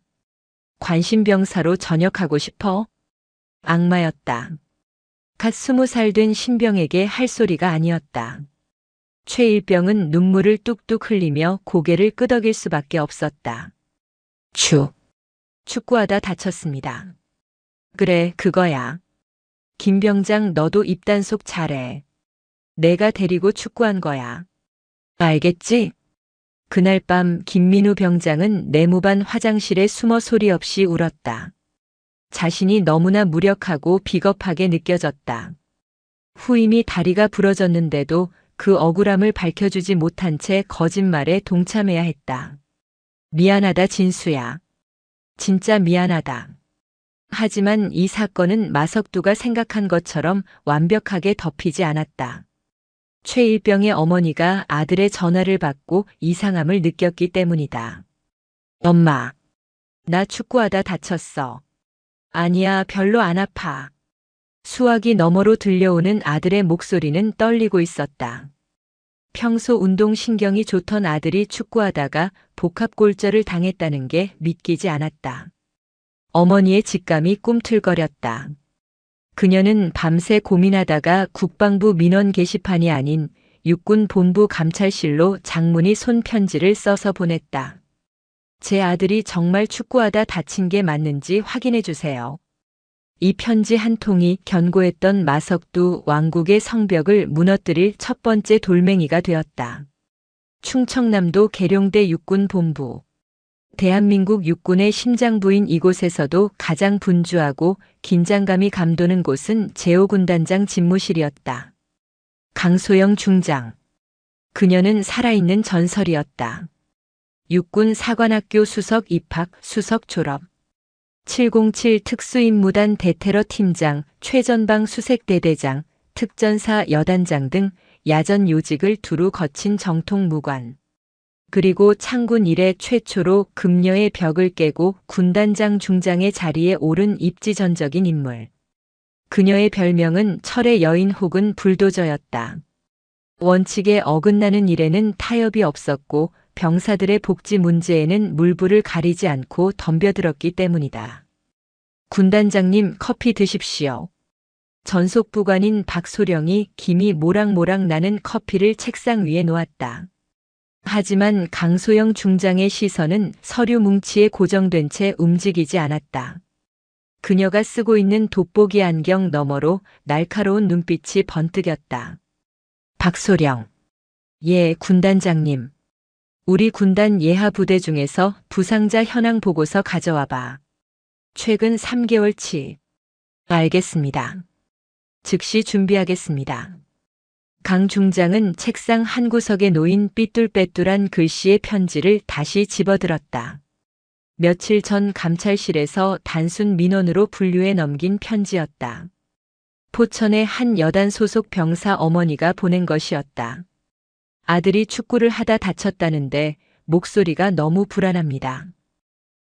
관심병사로 전역하고 싶어? 악마였다. 갓 20살 된 신병에게 할 소리가 아니었다. 최일병은 눈물을 뚝뚝 흘리며 고개를 끄덕일 수밖에 없었다. 축구하다 다쳤습니다. 그래, 그거야. 김 병장, 너도 입단속 잘해. 내가 데리고 축구한 거야. 알겠지? 그날 밤 김민우 병장은 내무반 화장실에 숨어 소리 없이 울었다. 자신이 너무나 무력하고 비겁하게 느껴졌다. 후임이 다리가 부러졌는데도 그 억울함을 밝혀주지 못한 채 거짓말에 동참해야 했다. 미안하다, 진수야. 진짜 미안하다. 하지만 이 사건은 마석두가 생각한 것처럼 완벽하게 덮이지 않았다. 최일병의 어머니가 아들의 전화를 받고 이상함을 느꼈기 때문이다. 엄마, 나 축구하다 다쳤어. 아니야, 별로 안 아파. 수화기 너머로 들려오는 아들의 목소리는 떨리고 있었다. 평소 운동신경이 좋던 아들이 축구하다가 복합골절을 당했다는 게 믿기지 않았다. 어머니의 직감이 꿈틀거렸다. 그녀는 밤새 고민하다가 국방부 민원 게시판이 아닌 육군 본부 감찰실로 장문의 손편지를 써서 보냈다. 제 아들이 정말 축구하다 다친 게 맞는지 확인해 주세요. 이 편지 한 통이 견고했던 마석두 왕국의 성벽을 무너뜨릴 첫 번째 돌멩이가 되었다. 충청남도 계룡대 육군본부. 대한민국 육군의 심장부인 이곳에서도 가장 분주하고 긴장감이 감도는 곳은 제5군단장 집무실이었다. 강소영 중장. 그녀는 살아있는 전설이었다. 육군 사관학교 수석 입학, 수석 졸업. 707 특수임무단 대테러 팀장, 최전방 수색대대장, 특전사 여단장 등 야전 요직을 두루 거친 정통무관. 그리고 창군 이래 최초로 금녀의 벽을 깨고 군단장 중장의 자리에 오른 입지전적인 인물. 그녀의 별명은 철의 여인 혹은 불도저였다. 원칙에 어긋나는 일에는 타협이 없었고 병사들의 복지 문제에는 물불을 가리지 않고 덤벼들었기 때문이다. 군단장님, 커피 드십시오. 전속부관인 박소령이 김이 모락모락 나는 커피를 책상 위에 놓았다. 하지만 강소영 중장의 시선은 서류 뭉치에 고정된 채 움직이지 않았다. 그녀가 쓰고 있는 돋보기 안경 너머로 날카로운 눈빛이 번뜩였다. 박소령. 예, 군단장님. 우리 군단 예하 부대 중에서 부상자 현황 보고서 가져와봐. 최근 3개월치. 알겠습니다. 즉시 준비하겠습니다. 강 중장은 책상 한 구석에 놓인 삐뚤빼뚤한 글씨의 편지를 다시 집어들었다. 며칠 전 감찰실에서 단순 민원으로 분류해 넘긴 편지였다. 포천의 한 여단 소속 병사 어머니가 보낸 것이었다. 아들이 축구를 하다 다쳤다는데 목소리가 너무 불안합니다.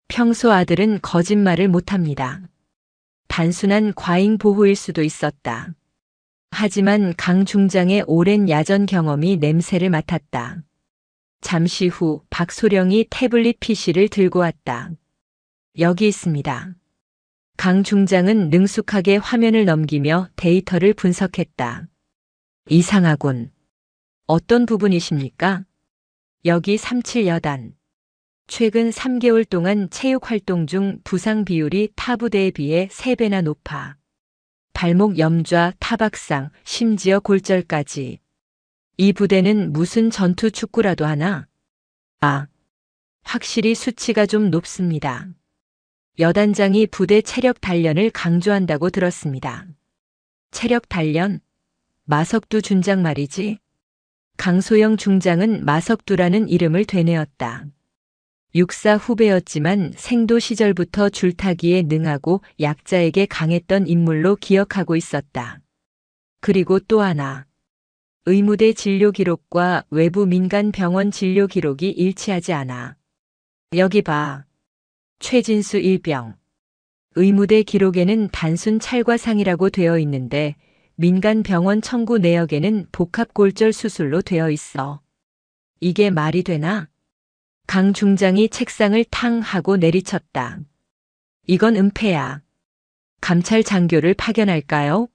평소 아들은 거짓말을 못합니다. 단순한 과잉 보호일 수도 있었다. 하지만 강 중장의 오랜 야전 경험이 냄새를 맡았다. 잠시 후 박소령이 태블릿 PC를 들고 왔다. 여기 있습니다. 강 중장은 능숙하게 화면을 넘기며 데이터를 분석했다. 이상하군. 어떤 부분이십니까? 여기 37여단. 최근 3개월 동안 체육 활동 중 부상 비율이 타 부대에 비해 3배나 높아. 발목 염좌, 타박상, 심지어 골절까지. 이 부대는 무슨 전투 축구라도 하나? 아, 확실히 수치가 좀 높습니다. 여단장이 부대 체력 단련을 강조한다고 들었습니다. 체력 단련? 마석두 준장 말이지. 강소영 중장은 마석두라는 이름을 되뇌었다. 육사 후배였지만 생도 시절부터 줄타기에 능하고 약자에게 강했던 인물로 기억하고 있었다. 그리고 또 하나. 의무대 진료 기록과 외부 민간 병원 진료 기록이 일치하지 않아. 여기 봐. 최진수 일병. 의무대 기록에는 단순 찰과상이라고 되어 있는데 민간 병원 청구 내역에는 복합골절 수술로 되어 있어. 이게 말이 되나? 강 중장이 책상을 탕 하고 내리쳤다. 이건 은폐야. 감찰 장교를 파견할까요?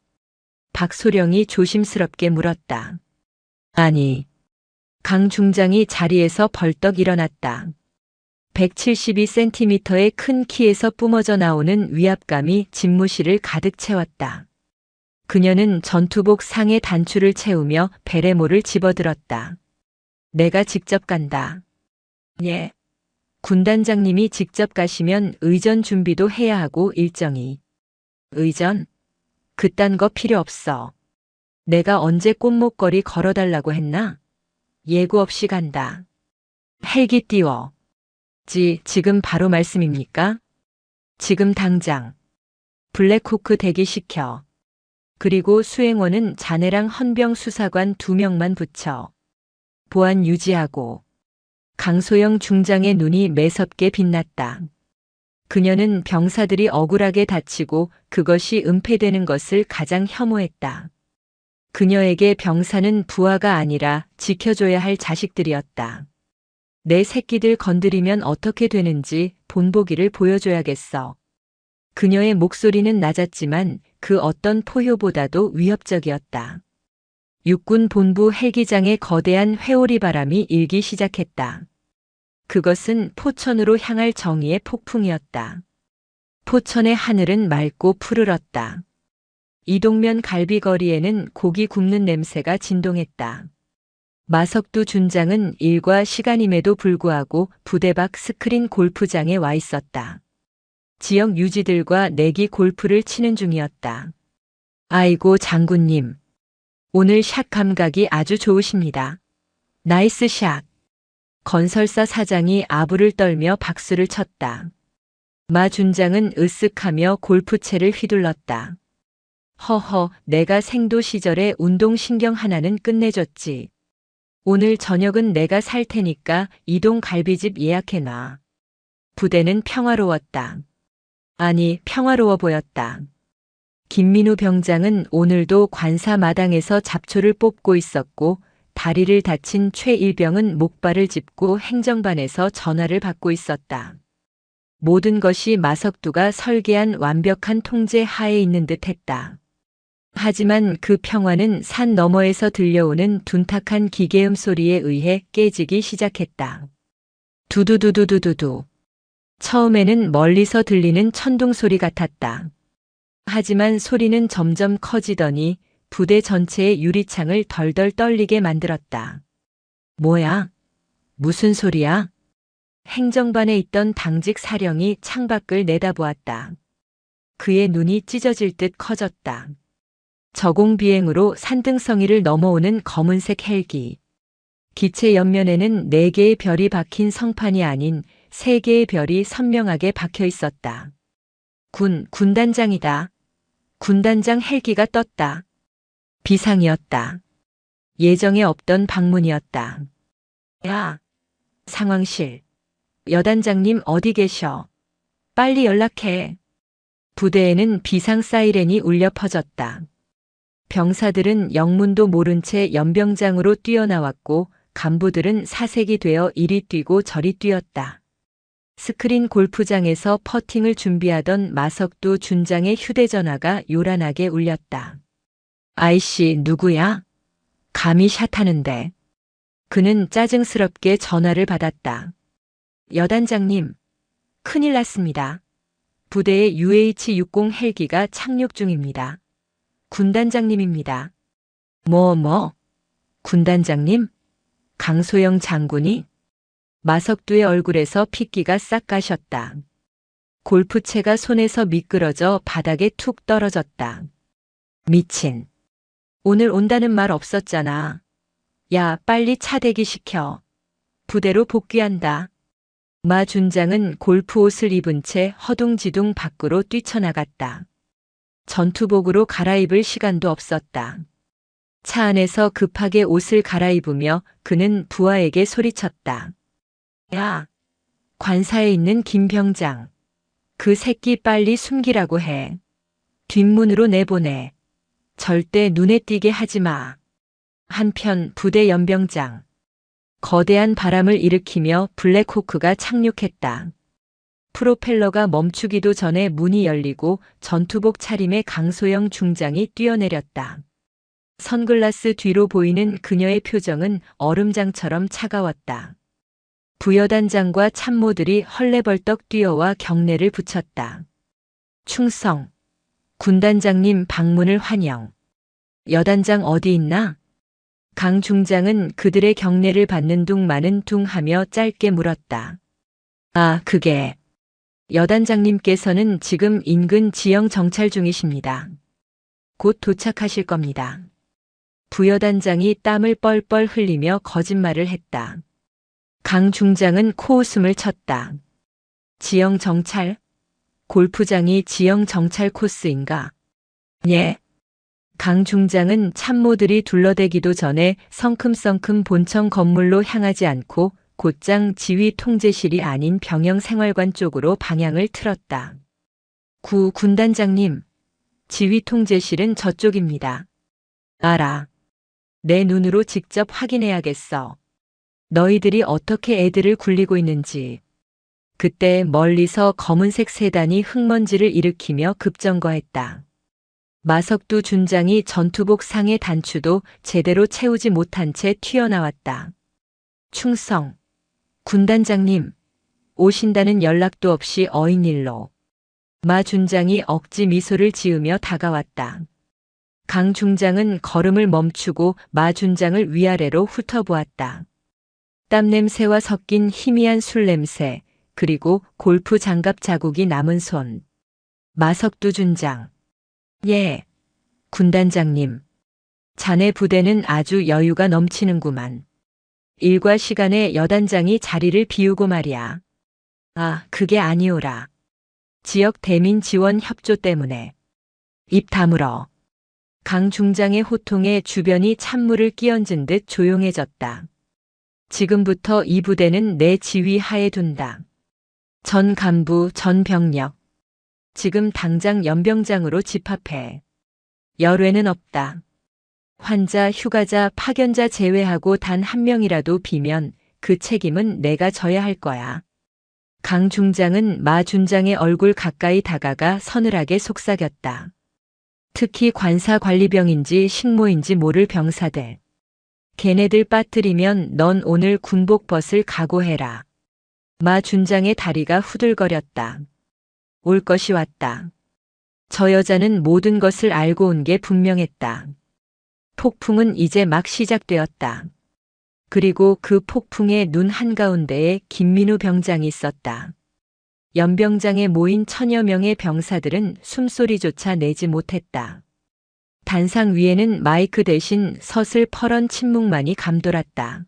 박소령이 조심스럽게 물었다. 아니. 강 중장이 자리에서 벌떡 일어났다. 172cm의 큰 키에서 뿜어져 나오는 위압감이 집무실을 가득 채웠다. 그녀는 전투복 상의 단추를 채우며 베레모를 집어들었다. 내가 직접 간다. 예. 군단장님이 직접 가시면 의전 준비도 해야 하고 일정이. 의전? 그딴 거 필요 없어. 내가 언제 꽃목걸이 걸어달라고 했나? 예고 없이 간다. 헬기 띄워. 지금 바로 말씀입니까? 지금 당장. 블랙호크 대기시켜. 그리고 수행원은 자네랑 헌병 수사관 2명만 붙여. 보안 유지하고. 강소영 중장의 눈이 매섭게 빛났다. 그녀는 병사들이 억울하게 다치고 그것이 은폐되는 것을 가장 혐오했다. 그녀에게 병사는 부하가 아니라 지켜줘야 할 자식들이었다. 내 새끼들 건드리면 어떻게 되는지 본보기를 보여줘야겠어. 그녀의 목소리는 낮았지만 그 어떤 포효보다도 위협적이었다. 육군 본부 헬기장에 거대한 회오리 바람이 일기 시작했다. 그것은 포천으로 향할 정의의 폭풍이었다. 포천의 하늘은 맑고 푸르렀다. 이동면 갈비거리에는 고기 굽는 냄새가 진동했다. 마석두 준장은 일과 시간임에도 불구하고 부대 밖 스크린 골프장에 와 있었다. 지역 유지들과 내기 골프를 치는 중이었다. 아이고 장군님. 오늘 샷 감각이 아주 좋으십니다. 나이스 샷. 건설사 사장이 아부를 떨며 박수를 쳤다. 마 준장은 으쓱하며 골프채를 휘둘렀다. 허허, 내가 생도 시절에 운동신경 하나는 끝내줬지. 오늘 저녁은 내가 살 테니까 이동 갈비집 예약해놔. 부대는 평화로웠다. 아니, 평화로워 보였다. 김민우 병장은 오늘도 관사 마당에서 잡초를 뽑고 있었고 다리를 다친 최 일병은 목발을 짚고 행정반에서 전화를 받고 있었다. 모든 것이 마석두가 설계한 완벽한 통제 하에 있는 듯 했다. 하지만 그 평화는 산 너머에서 들려오는 둔탁한 기계음 소리에 의해 깨지기 시작했다. 두두두두두두두. 처음에는 멀리서 들리는 천둥 소리 같았다. 하지만 소리는 점점 커지더니 부대 전체의 유리창을 덜덜 떨리게 만들었다. 뭐야? 무슨 소리야? 행정반에 있던 당직 사령이 창밖을 내다보았다. 그의 눈이 찢어질 듯 커졌다. 저공비행으로 산등성이를 넘어오는 검은색 헬기. 기체 옆면에는 4개의 별이 박힌 성판이 아닌 3개의 별이 선명하게 박혀 있었다. 군단장이다. 군단장 헬기가 떴다. 비상이었다. 예정에 없던 방문이었다. 야, 상황실. 여단장님 어디 계셔? 빨리 연락해. 부대에는 비상 사이렌이 울려 퍼졌다. 병사들은 영문도 모른 채 연병장으로 뛰어나왔고 간부들은 사색이 되어 이리 뛰고 저리 뛰었다. 스크린 골프장에서 퍼팅을 준비하던 마석두 준장의 휴대전화가 요란하게 울렸다. 아이씨, 누구야? 감히 샷하는데. 그는 짜증스럽게 전화를 받았다. 여단장님, 큰일 났습니다. 부대의 UH-60 헬기가 착륙 중입니다. 군단장님입니다. 뭐? 군단장님? 강소영 장군이? 마석두의 얼굴에서 핏기가 싹 가셨다. 골프채가 손에서 미끄러져 바닥에 툭 떨어졌다. 미친. 오늘 온다는 말 없었잖아. 야, 빨리 차 대기시켜. 부대로 복귀한다. 마 준장은 골프 옷을 입은 채 허둥지둥 밖으로 뛰쳐나갔다. 전투복으로 갈아입을 시간도 없었다. 차 안에서 급하게 옷을 갈아입으며 그는 부하에게 소리쳤다. 야, 관사에 있는 김병장. 그 새끼 빨리 숨기라고 해. 뒷문으로 내보내. 절대 눈에 띄게 하지 마. 한편 부대 연병장. 거대한 바람을 일으키며 블랙호크가 착륙했다. 프로펠러가 멈추기도 전에 문이 열리고 전투복 차림의 강소영 중장이 뛰어내렸다. 선글라스 뒤로 보이는 그녀의 표정은 얼음장처럼 차가웠다. 부여단장과 참모들이 헐레벌떡 뛰어와 경례를 붙였다. 충성. 군단장님 방문을 환영. 여단장 어디 있나? 강 중장은 그들의 경례를 받는 둥마는 둥 하며 짧게 물었다. 아, 그게. 여단장님께서는 지금 인근 지형 정찰 중이십니다. 곧 도착하실 겁니다. 부여단장이 땀을 뻘뻘 흘리며 거짓말을 했다. 강 중장은 코웃음을 쳤다. 지형 정찰? 골프장이 지형 정찰 코스인가? 예. 강 중장은 참모들이 둘러대기도 전에 성큼성큼 본청 건물로 향하지 않고 곧장 지휘 통제실이 아닌 병영 생활관 쪽으로 방향을 틀었다. 군단장님, 지휘 통제실은 저쪽입니다. 알아. 내 눈으로 직접 확인해야겠어. 너희들이 어떻게 애들을 굴리고 있는지. 그때 멀리서 검은색 세단이 흙먼지를 일으키며 급정거했다. 마석두 준장이 전투복 상의 단추도 제대로 채우지 못한 채 튀어나왔다. 충성. 군단장님, 오신다는 연락도 없이 어인일로. 마 준장이 억지 미소를 지으며 다가왔다. 강 중장은 걸음을 멈추고 마 준장을 위아래로 훑어보았다. 땀냄새와 섞인 희미한 술냄새, 그리고 골프 장갑 자국이 남은 손. 마석두 준장. 예, 군단장님. 자네 부대는 아주 여유가 넘치는구만. 일과 시간에 여단장이 자리를 비우고 말이야. 아, 그게 아니오라. 지역 대민 지원 협조 때문에. 입 다물어. 강 중장의 호통에 주변이 찬물을 끼얹은 듯 조용해졌다. 지금부터 이 부대는 내 지휘 하에 둔다. 전 간부, 전 병력. 지금 당장 연병장으로 집합해. 열외는 없다. 환자, 휴가자, 파견자 제외하고 단 한 명이라도 비면 그 책임은 내가 져야 할 거야. 강 중장은 마 준장의 얼굴 가까이 다가가 서늘하게 속삭였다. 특히 관사 관리병인지 식모인지 모를 병사들. 걔네들 빠뜨리면 넌 오늘 군복 벗을 각오해라. 마 준장의 다리가 후들거렸다. 올 것이 왔다. 저 여자는 모든 것을 알고 온 게 분명했다. 폭풍은 이제 막 시작되었다. 그리고 그 폭풍의 눈 한가운데에 김민우 병장이 있었다. 연병장에 모인 1000여 명의 병사들은 숨소리조차 내지 못했다. 단상 위에는 마이크 대신 서슬퍼런 침묵만이 감돌았다.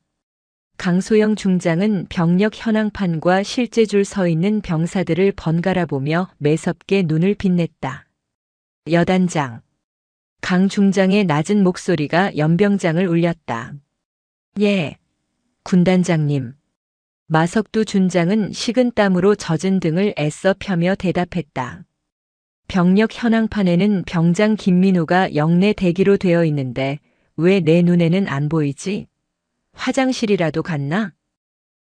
강소영 중장은 병력 현황판과 실제 줄 서 있는 병사들을 번갈아 보며 매섭게 눈을 빛냈다. 여단장. 강 중장의 낮은 목소리가 연병장을 울렸다. 예, 군단장님. 마석두 준장은 식은땀으로 젖은 등을 애써 펴며 대답했다. 병력 현황판에는 병장 김민우가 영내 대기로 되어 있는데 왜 내 눈에는 안 보이지? 화장실이라도 갔나?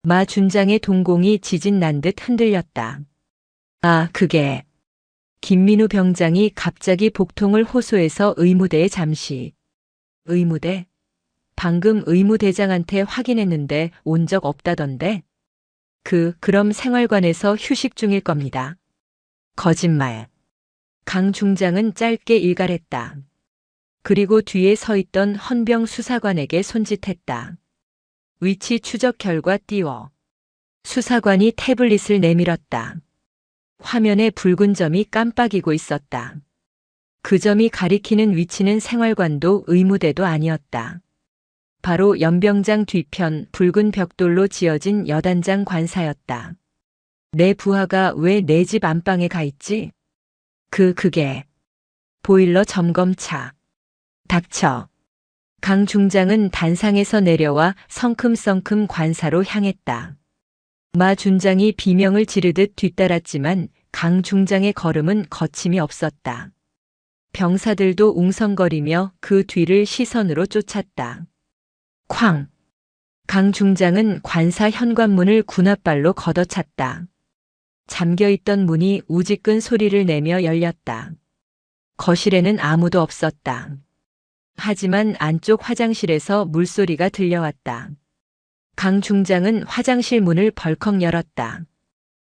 마 준장의 동공이 지진 난 듯 흔들렸다. 아, 그게. 김민우 병장이 갑자기 복통을 호소해서 의무대에 잠시. 의무대? 방금 의무대장한테 확인했는데 온 적 없다던데? 그럼 생활관에서 휴식 중일 겁니다. 거짓말. 강 중장은 짧게 일갈했다. 그리고 뒤에 서 있던 헌병 수사관에게 손짓했다. 위치 추적 결과 띄워. 수사관이 태블릿을 내밀었다. 화면에 붉은 점이 깜빡이고 있었다. 그 점이 가리키는 위치는 생활관도 의무대도 아니었다. 바로 연병장 뒤편 붉은 벽돌로 지어진 여단장 관사였다. 내 부하가 왜 내 집 안방에 가 있지? 그게. 보일러 점검차. 닥쳐. 강 중장은 단상에서 내려와 성큼성큼 관사로 향했다. 마 준장이 비명을 지르듯 뒤따랐지만 강 중장의 걸음은 거침이 없었다. 병사들도 웅성거리며 그 뒤를 시선으로 쫓았다. 쾅! 강 중장은 관사 현관문을 군홧발로 걷어찼다. 잠겨있던 문이 우지끈 소리를 내며 열렸다. 거실에는 아무도 없었다. 하지만 안쪽 화장실에서 물소리가 들려왔다. 강 중장은 화장실 문을 벌컥 열었다.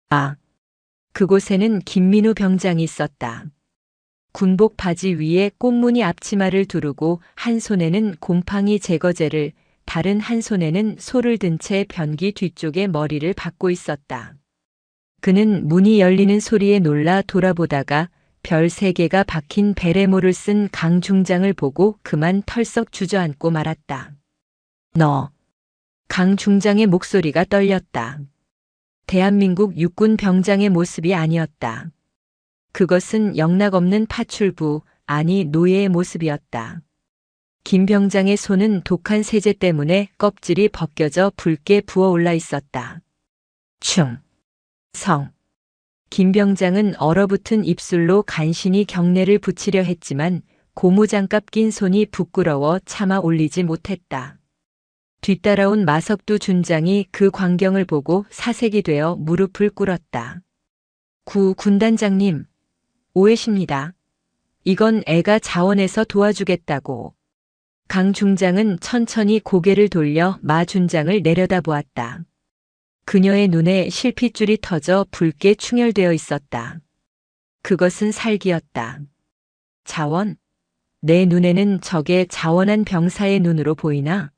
아! 그곳에는 김민우 병장이 있었다. 군복 바지 위에 꽃무늬 앞치마를 두르고 한 손에는 곰팡이 제거제를, 다른 한 손에는 소를 든 채 변기 뒤쪽에 머리를 박고 있었다. 그는 문이 열리는 소리에 놀라 돌아보다가 별 3개가 박힌 베레모를 쓴 강 중장을 보고 그만 털썩 주저앉고 말았다. 너. 강 중장의 목소리가 떨렸다. 대한민국 육군 병장의 모습이 아니었다. 그것은 영락없는 파출부, 아니 노예의 모습이었다. 김 병장의 손은 독한 세제 때문에 껍질이 벗겨져 붉게 부어올라 있었다. 충. 성. 김 병장은 얼어붙은 입술로 간신히 경례를 붙이려 했지만 고무장갑 낀 손이 부끄러워 참아 올리지 못했다. 뒤따라온 마석두 준장이 그 광경을 보고 사색이 되어 무릎을 꿇었다. 군단장님, 오해십니다. 이건 애가 자원해서 도와주겠다고. 강 중장은 천천히 고개를 돌려 마 준장을 내려다보았다. 그녀의 눈에 실핏줄이 터져 붉게 충혈되어 있었다. 그것은 살기였다. 자원? 내 눈에는 저게 자원한 병사의 눈으로 보이나?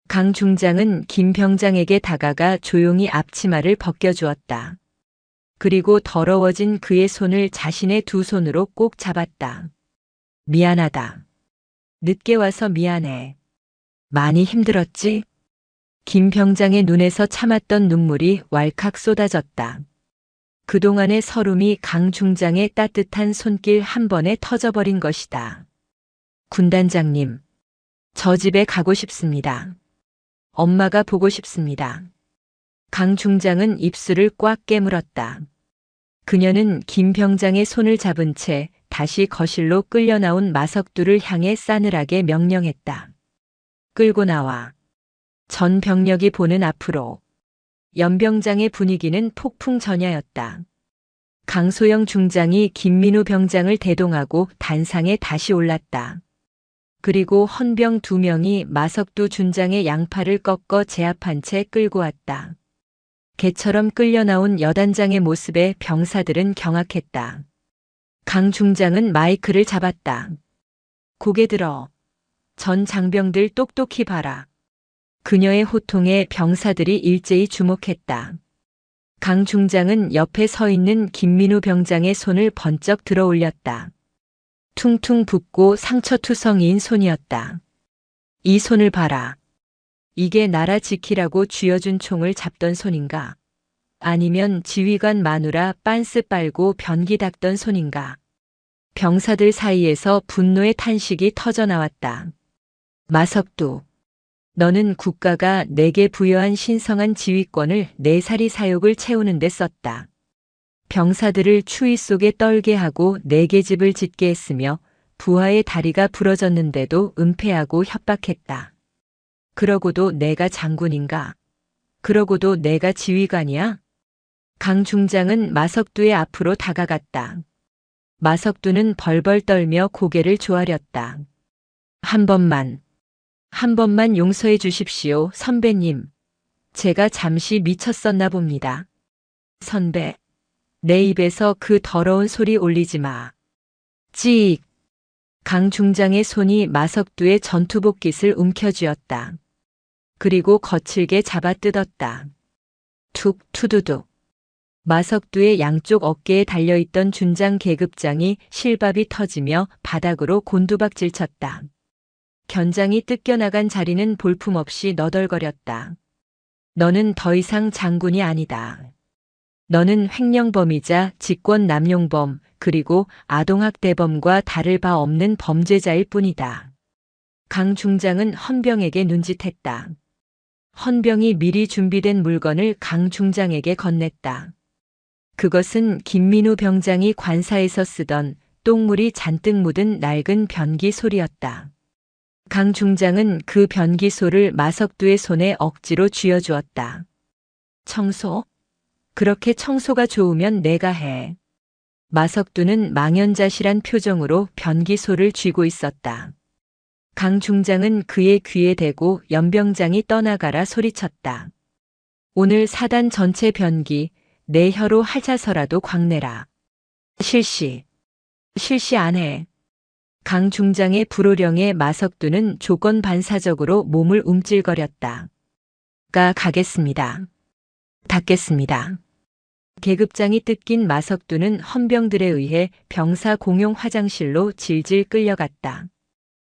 강 중장은 김 병장에게 다가가 조용히 앞치마를 벗겨주었다. 그리고 더러워진 그의 손을 자신의 2 손으로 꼭 잡았다. 미안하다. 늦게 와서 미안해. 많이 힘들었지? 김 병장의 눈에서 참았던 눈물이 왈칵 쏟아졌다. 그동안의 서름이 강 중장의 따뜻한 손길 한 번에 터져버린 것이다. 군단장님, 저 집에 가고 싶습니다. 엄마가 보고 싶습니다. 강 중장은 입술을 꽉 깨물었다. 그녀는 김 병장의 손을 잡은 채 다시 거실로 끌려 나온 마석두를 향해 싸늘하게 명령했다. 끌고 나와. 전 병력이 보는 앞으로. 연병장의 분위기는 폭풍전야였다. 강소영 중장이 김민우 병장을 대동하고 단상에 다시 올랐다. 그리고 헌병 2명이 마석두 준장의 양팔을 꺾어 제압한 채 끌고 왔다. 개처럼 끌려 나온 여단장의 모습에 병사들은 경악했다. 강 중장은 마이크를 잡았다. 고개 들어. 전 장병들 똑똑히 봐라. 그녀의 호통에 병사들이 일제히 주목했다. 강 중장은 옆에 서 있는 김민우 병장의 손을 번쩍 들어 올렸다. 퉁퉁 붓고 상처투성이인 손이었다. 이 손을 봐라. 이게 나라 지키라고 쥐어준 총을 잡던 손인가? 아니면 지휘관 마누라 빤스 빨고 변기 닦던 손인가? 병사들 사이에서 분노의 탄식이 터져나왔다. 마석두, 너는 국가가 내게 부여한 신성한 지휘권을 내 살이 사욕을 채우는 데 썼다. 병사들을 추위 속에 떨게 하고 내 계집을 짓게 했으며 부하의 다리가 부러졌는데도 은폐하고 협박했다. 그러고도 내가 장군인가? 그러고도 내가 지휘관이야? 강 중장은 마석두의 앞으로 다가갔다. 마석두는 벌벌 떨며 고개를 조아렸다. 한 번만 용서해 주십시오, 선배님. 제가 잠시 미쳤었나 봅니다. 선배, 내 입에서 그 더러운 소리 올리지 마. 찍! 강 중장의 손이 마석두의 전투복깃을 움켜쥐었다. 그리고 거칠게 잡아 뜯었다. 툭 투두둑. 마석두의 양쪽 어깨에 달려있던 준장 계급장이 실밥이 터지며 바닥으로 곤두박질 쳤다. 견장이 뜯겨나간 자리는 볼품없이 너덜거렸다. 너는 더 이상 장군이 아니다. 너는 횡령범이자 직권 남용범 그리고 아동학대범과 다를 바 없는 범죄자일 뿐이다. 강 중장은 헌병에게 눈짓했다. 헌병이 미리 준비된 물건을 강 중장에게 건넸다. 그것은 김민우 병장이 관사에서 쓰던 똥물이 잔뜩 묻은 낡은 변기 솔이었다. 강 중장은 그 변기솔을 마석두의 손에 억지로 쥐어주었다. 청소? 그렇게 청소가 좋으면 내가 해. 마석두는 망연자실한 표정으로 변기솔을 쥐고 있었다. 강 중장은 그의 귀에 대고 연병장이 떠나가라 소리쳤다. 오늘 사단 전체 변기 내 혀로 핥아서라도 광내라. 실시 안 해. 강 중장의 불호령에 마석두는 조건 반사적으로 몸을 움찔거렸다. 가겠습니다. 닫겠습니다. 계급장이 뜯긴 마석두는 헌병들에 의해 병사 공용 화장실로 질질 끌려갔다.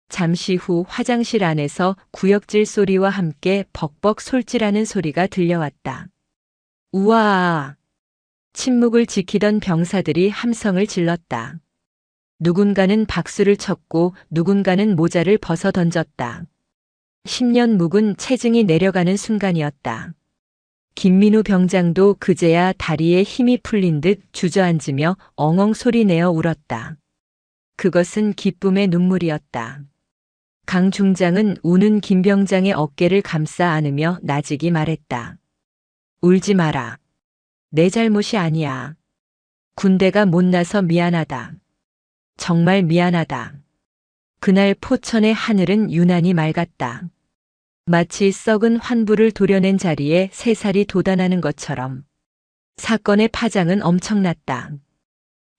잠시 후 화장실 안에서 구역질 소리와 함께 벅벅 솔질하는 소리가 들려왔다. 우와! 침묵을 지키던 병사들이 함성을 질렀다. 누군가는 박수를 쳤고 누군가는 모자를 벗어 던졌다. 10년 묵은 체증이 내려가는 순간이었다. 김민우 병장도 그제야 다리에 힘이 풀린 듯 주저앉으며 엉엉 소리내어 울었다. 그것은 기쁨의 눈물이었다. 강 중장은 우는 김 병장의 어깨를 감싸 안으며 나직이 말했다. 울지 마라. 내 잘못이 아니야. 군대가 못나서 미안하다. 정말 미안하다. 그날 포천의 하늘은 유난히 맑았다. 마치 썩은 환부를 도려낸 자리에 새살이 돋아나는 것처럼. 사건의 파장은 엄청났다.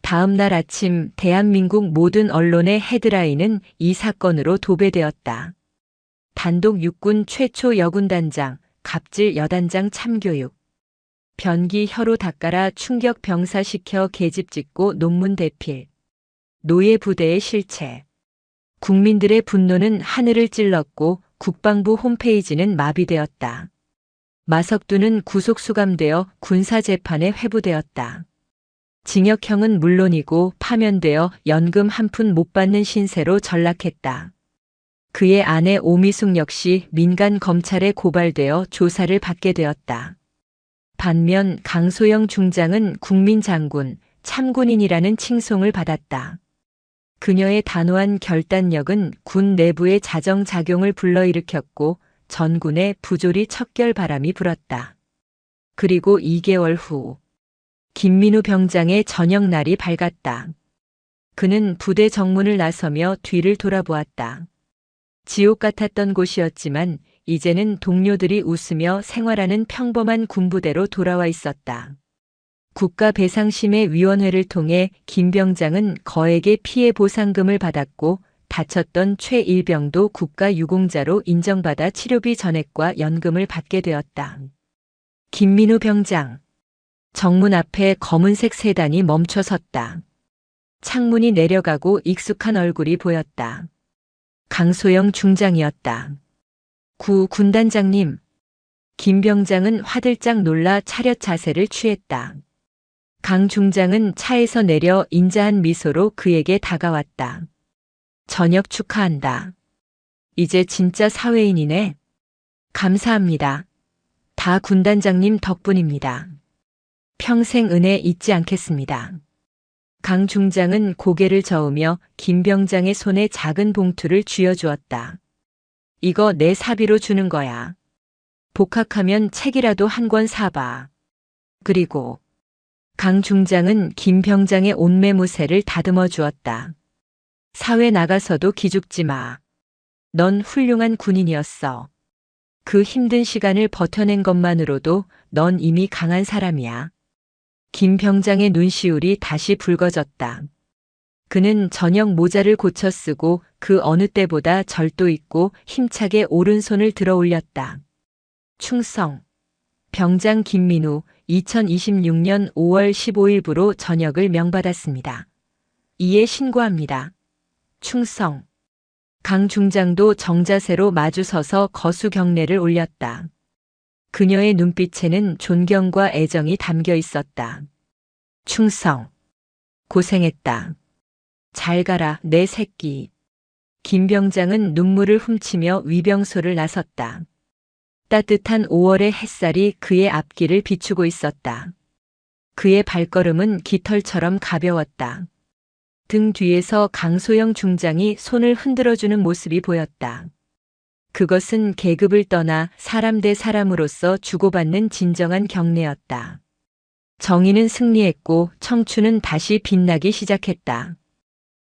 다음 날 아침 대한민국 모든 언론의 헤드라인은 이 사건으로 도배되었다. 단독 육군 최초 여군단장, 갑질 여단장 참교육. 변기 혀로 닦아라 충격 병사시켜 계집 짓고 논문 대필. 노예 부대의 실체. 국민들의 분노는 하늘을 찔렀고 국방부 홈페이지는 마비되었다. 마석두는 구속 수감되어 군사재판에 회부되었다. 징역형은 물론이고 파면되어 연금 한 푼 못 받는 신세로 전락했다. 그의 아내 오미숙 역시 민간 검찰에 고발되어 조사를 받게 되었다. 반면 강소영 중장은 국민장군, 참군인이라는 칭송을 받았다. 그녀의 단호한 결단력은 군 내부의 자정작용을 불러일으켰고 전군에 부조리 척결 바람이 불었다. 그리고 2개월 후 김민우 병장의 저녁날이 밝았다. 그는 부대 정문을 나서며 뒤를 돌아보았다. 지옥 같았던 곳이었지만 이제는 동료들이 웃으며 생활하는 평범한 군부대로 돌아와 있었다. 국가배상심의위원회를 통해 김 병장은 거액의 피해 보상금을 받았고 다쳤던 최 일병도 국가유공자로 인정받아 치료비 전액과 연금을 받게 되었다. 김민우 병장. 정문 앞에 검은색 세단이 멈춰 섰다. 창문이 내려가고 익숙한 얼굴이 보였다. 강소영 중장이었다. 구 군단장님. 김 병장은 화들짝 놀라 차렷 자세를 취했다. 강 중장은 차에서 내려 인자한 미소로 그에게 다가왔다. 전역 축하한다. 이제 진짜 사회인이네. 감사합니다. 다 군단장님 덕분입니다. 평생 은혜 잊지 않겠습니다. 강 중장은 고개를 저으며 김 병장의 손에 작은 봉투를 쥐어주었다. 이거 내 사비로 주는 거야. 복학하면 책이라도 한 권 사봐. 그리고 강 중장은 김 병장의 옷매무새를 다듬어 주었다. 사회 나가서도 기죽지 마. 넌 훌륭한 군인이었어. 그 힘든 시간을 버텨낸 것만으로도 넌 이미 강한 사람이야. 김 병장의 눈시울이 다시 붉어졌다. 그는 저녁 모자를 고쳐 쓰고 그 어느 때보다 절도 있고 힘차게 오른손을 들어 올렸다. 충성. 병장 김민우 2026년 5월 15일부로 전역을 명받았습니다. 이에 신고합니다. 충성. 강 중장도 정자세로 마주서서 거수 경례를 올렸다. 그녀의 눈빛에는 존경과 애정이 담겨 있었다. 충성. 고생했다. 잘 가라, 내 새끼. 김 병장은 눈물을 훔치며 위병소를 나섰다. 따뜻한 5월의 햇살이 그의 앞길을 비추고 있었다. 그의 발걸음은 깃털처럼 가벼웠다. 등 뒤에서 강소영 중장이 손을 흔들어주는 모습이 보였다. 그것은 계급을 떠나 사람 대 사람으로서 주고받는 진정한 경례였다. 정의는 승리했고 청춘은 다시 빛나기 시작했다.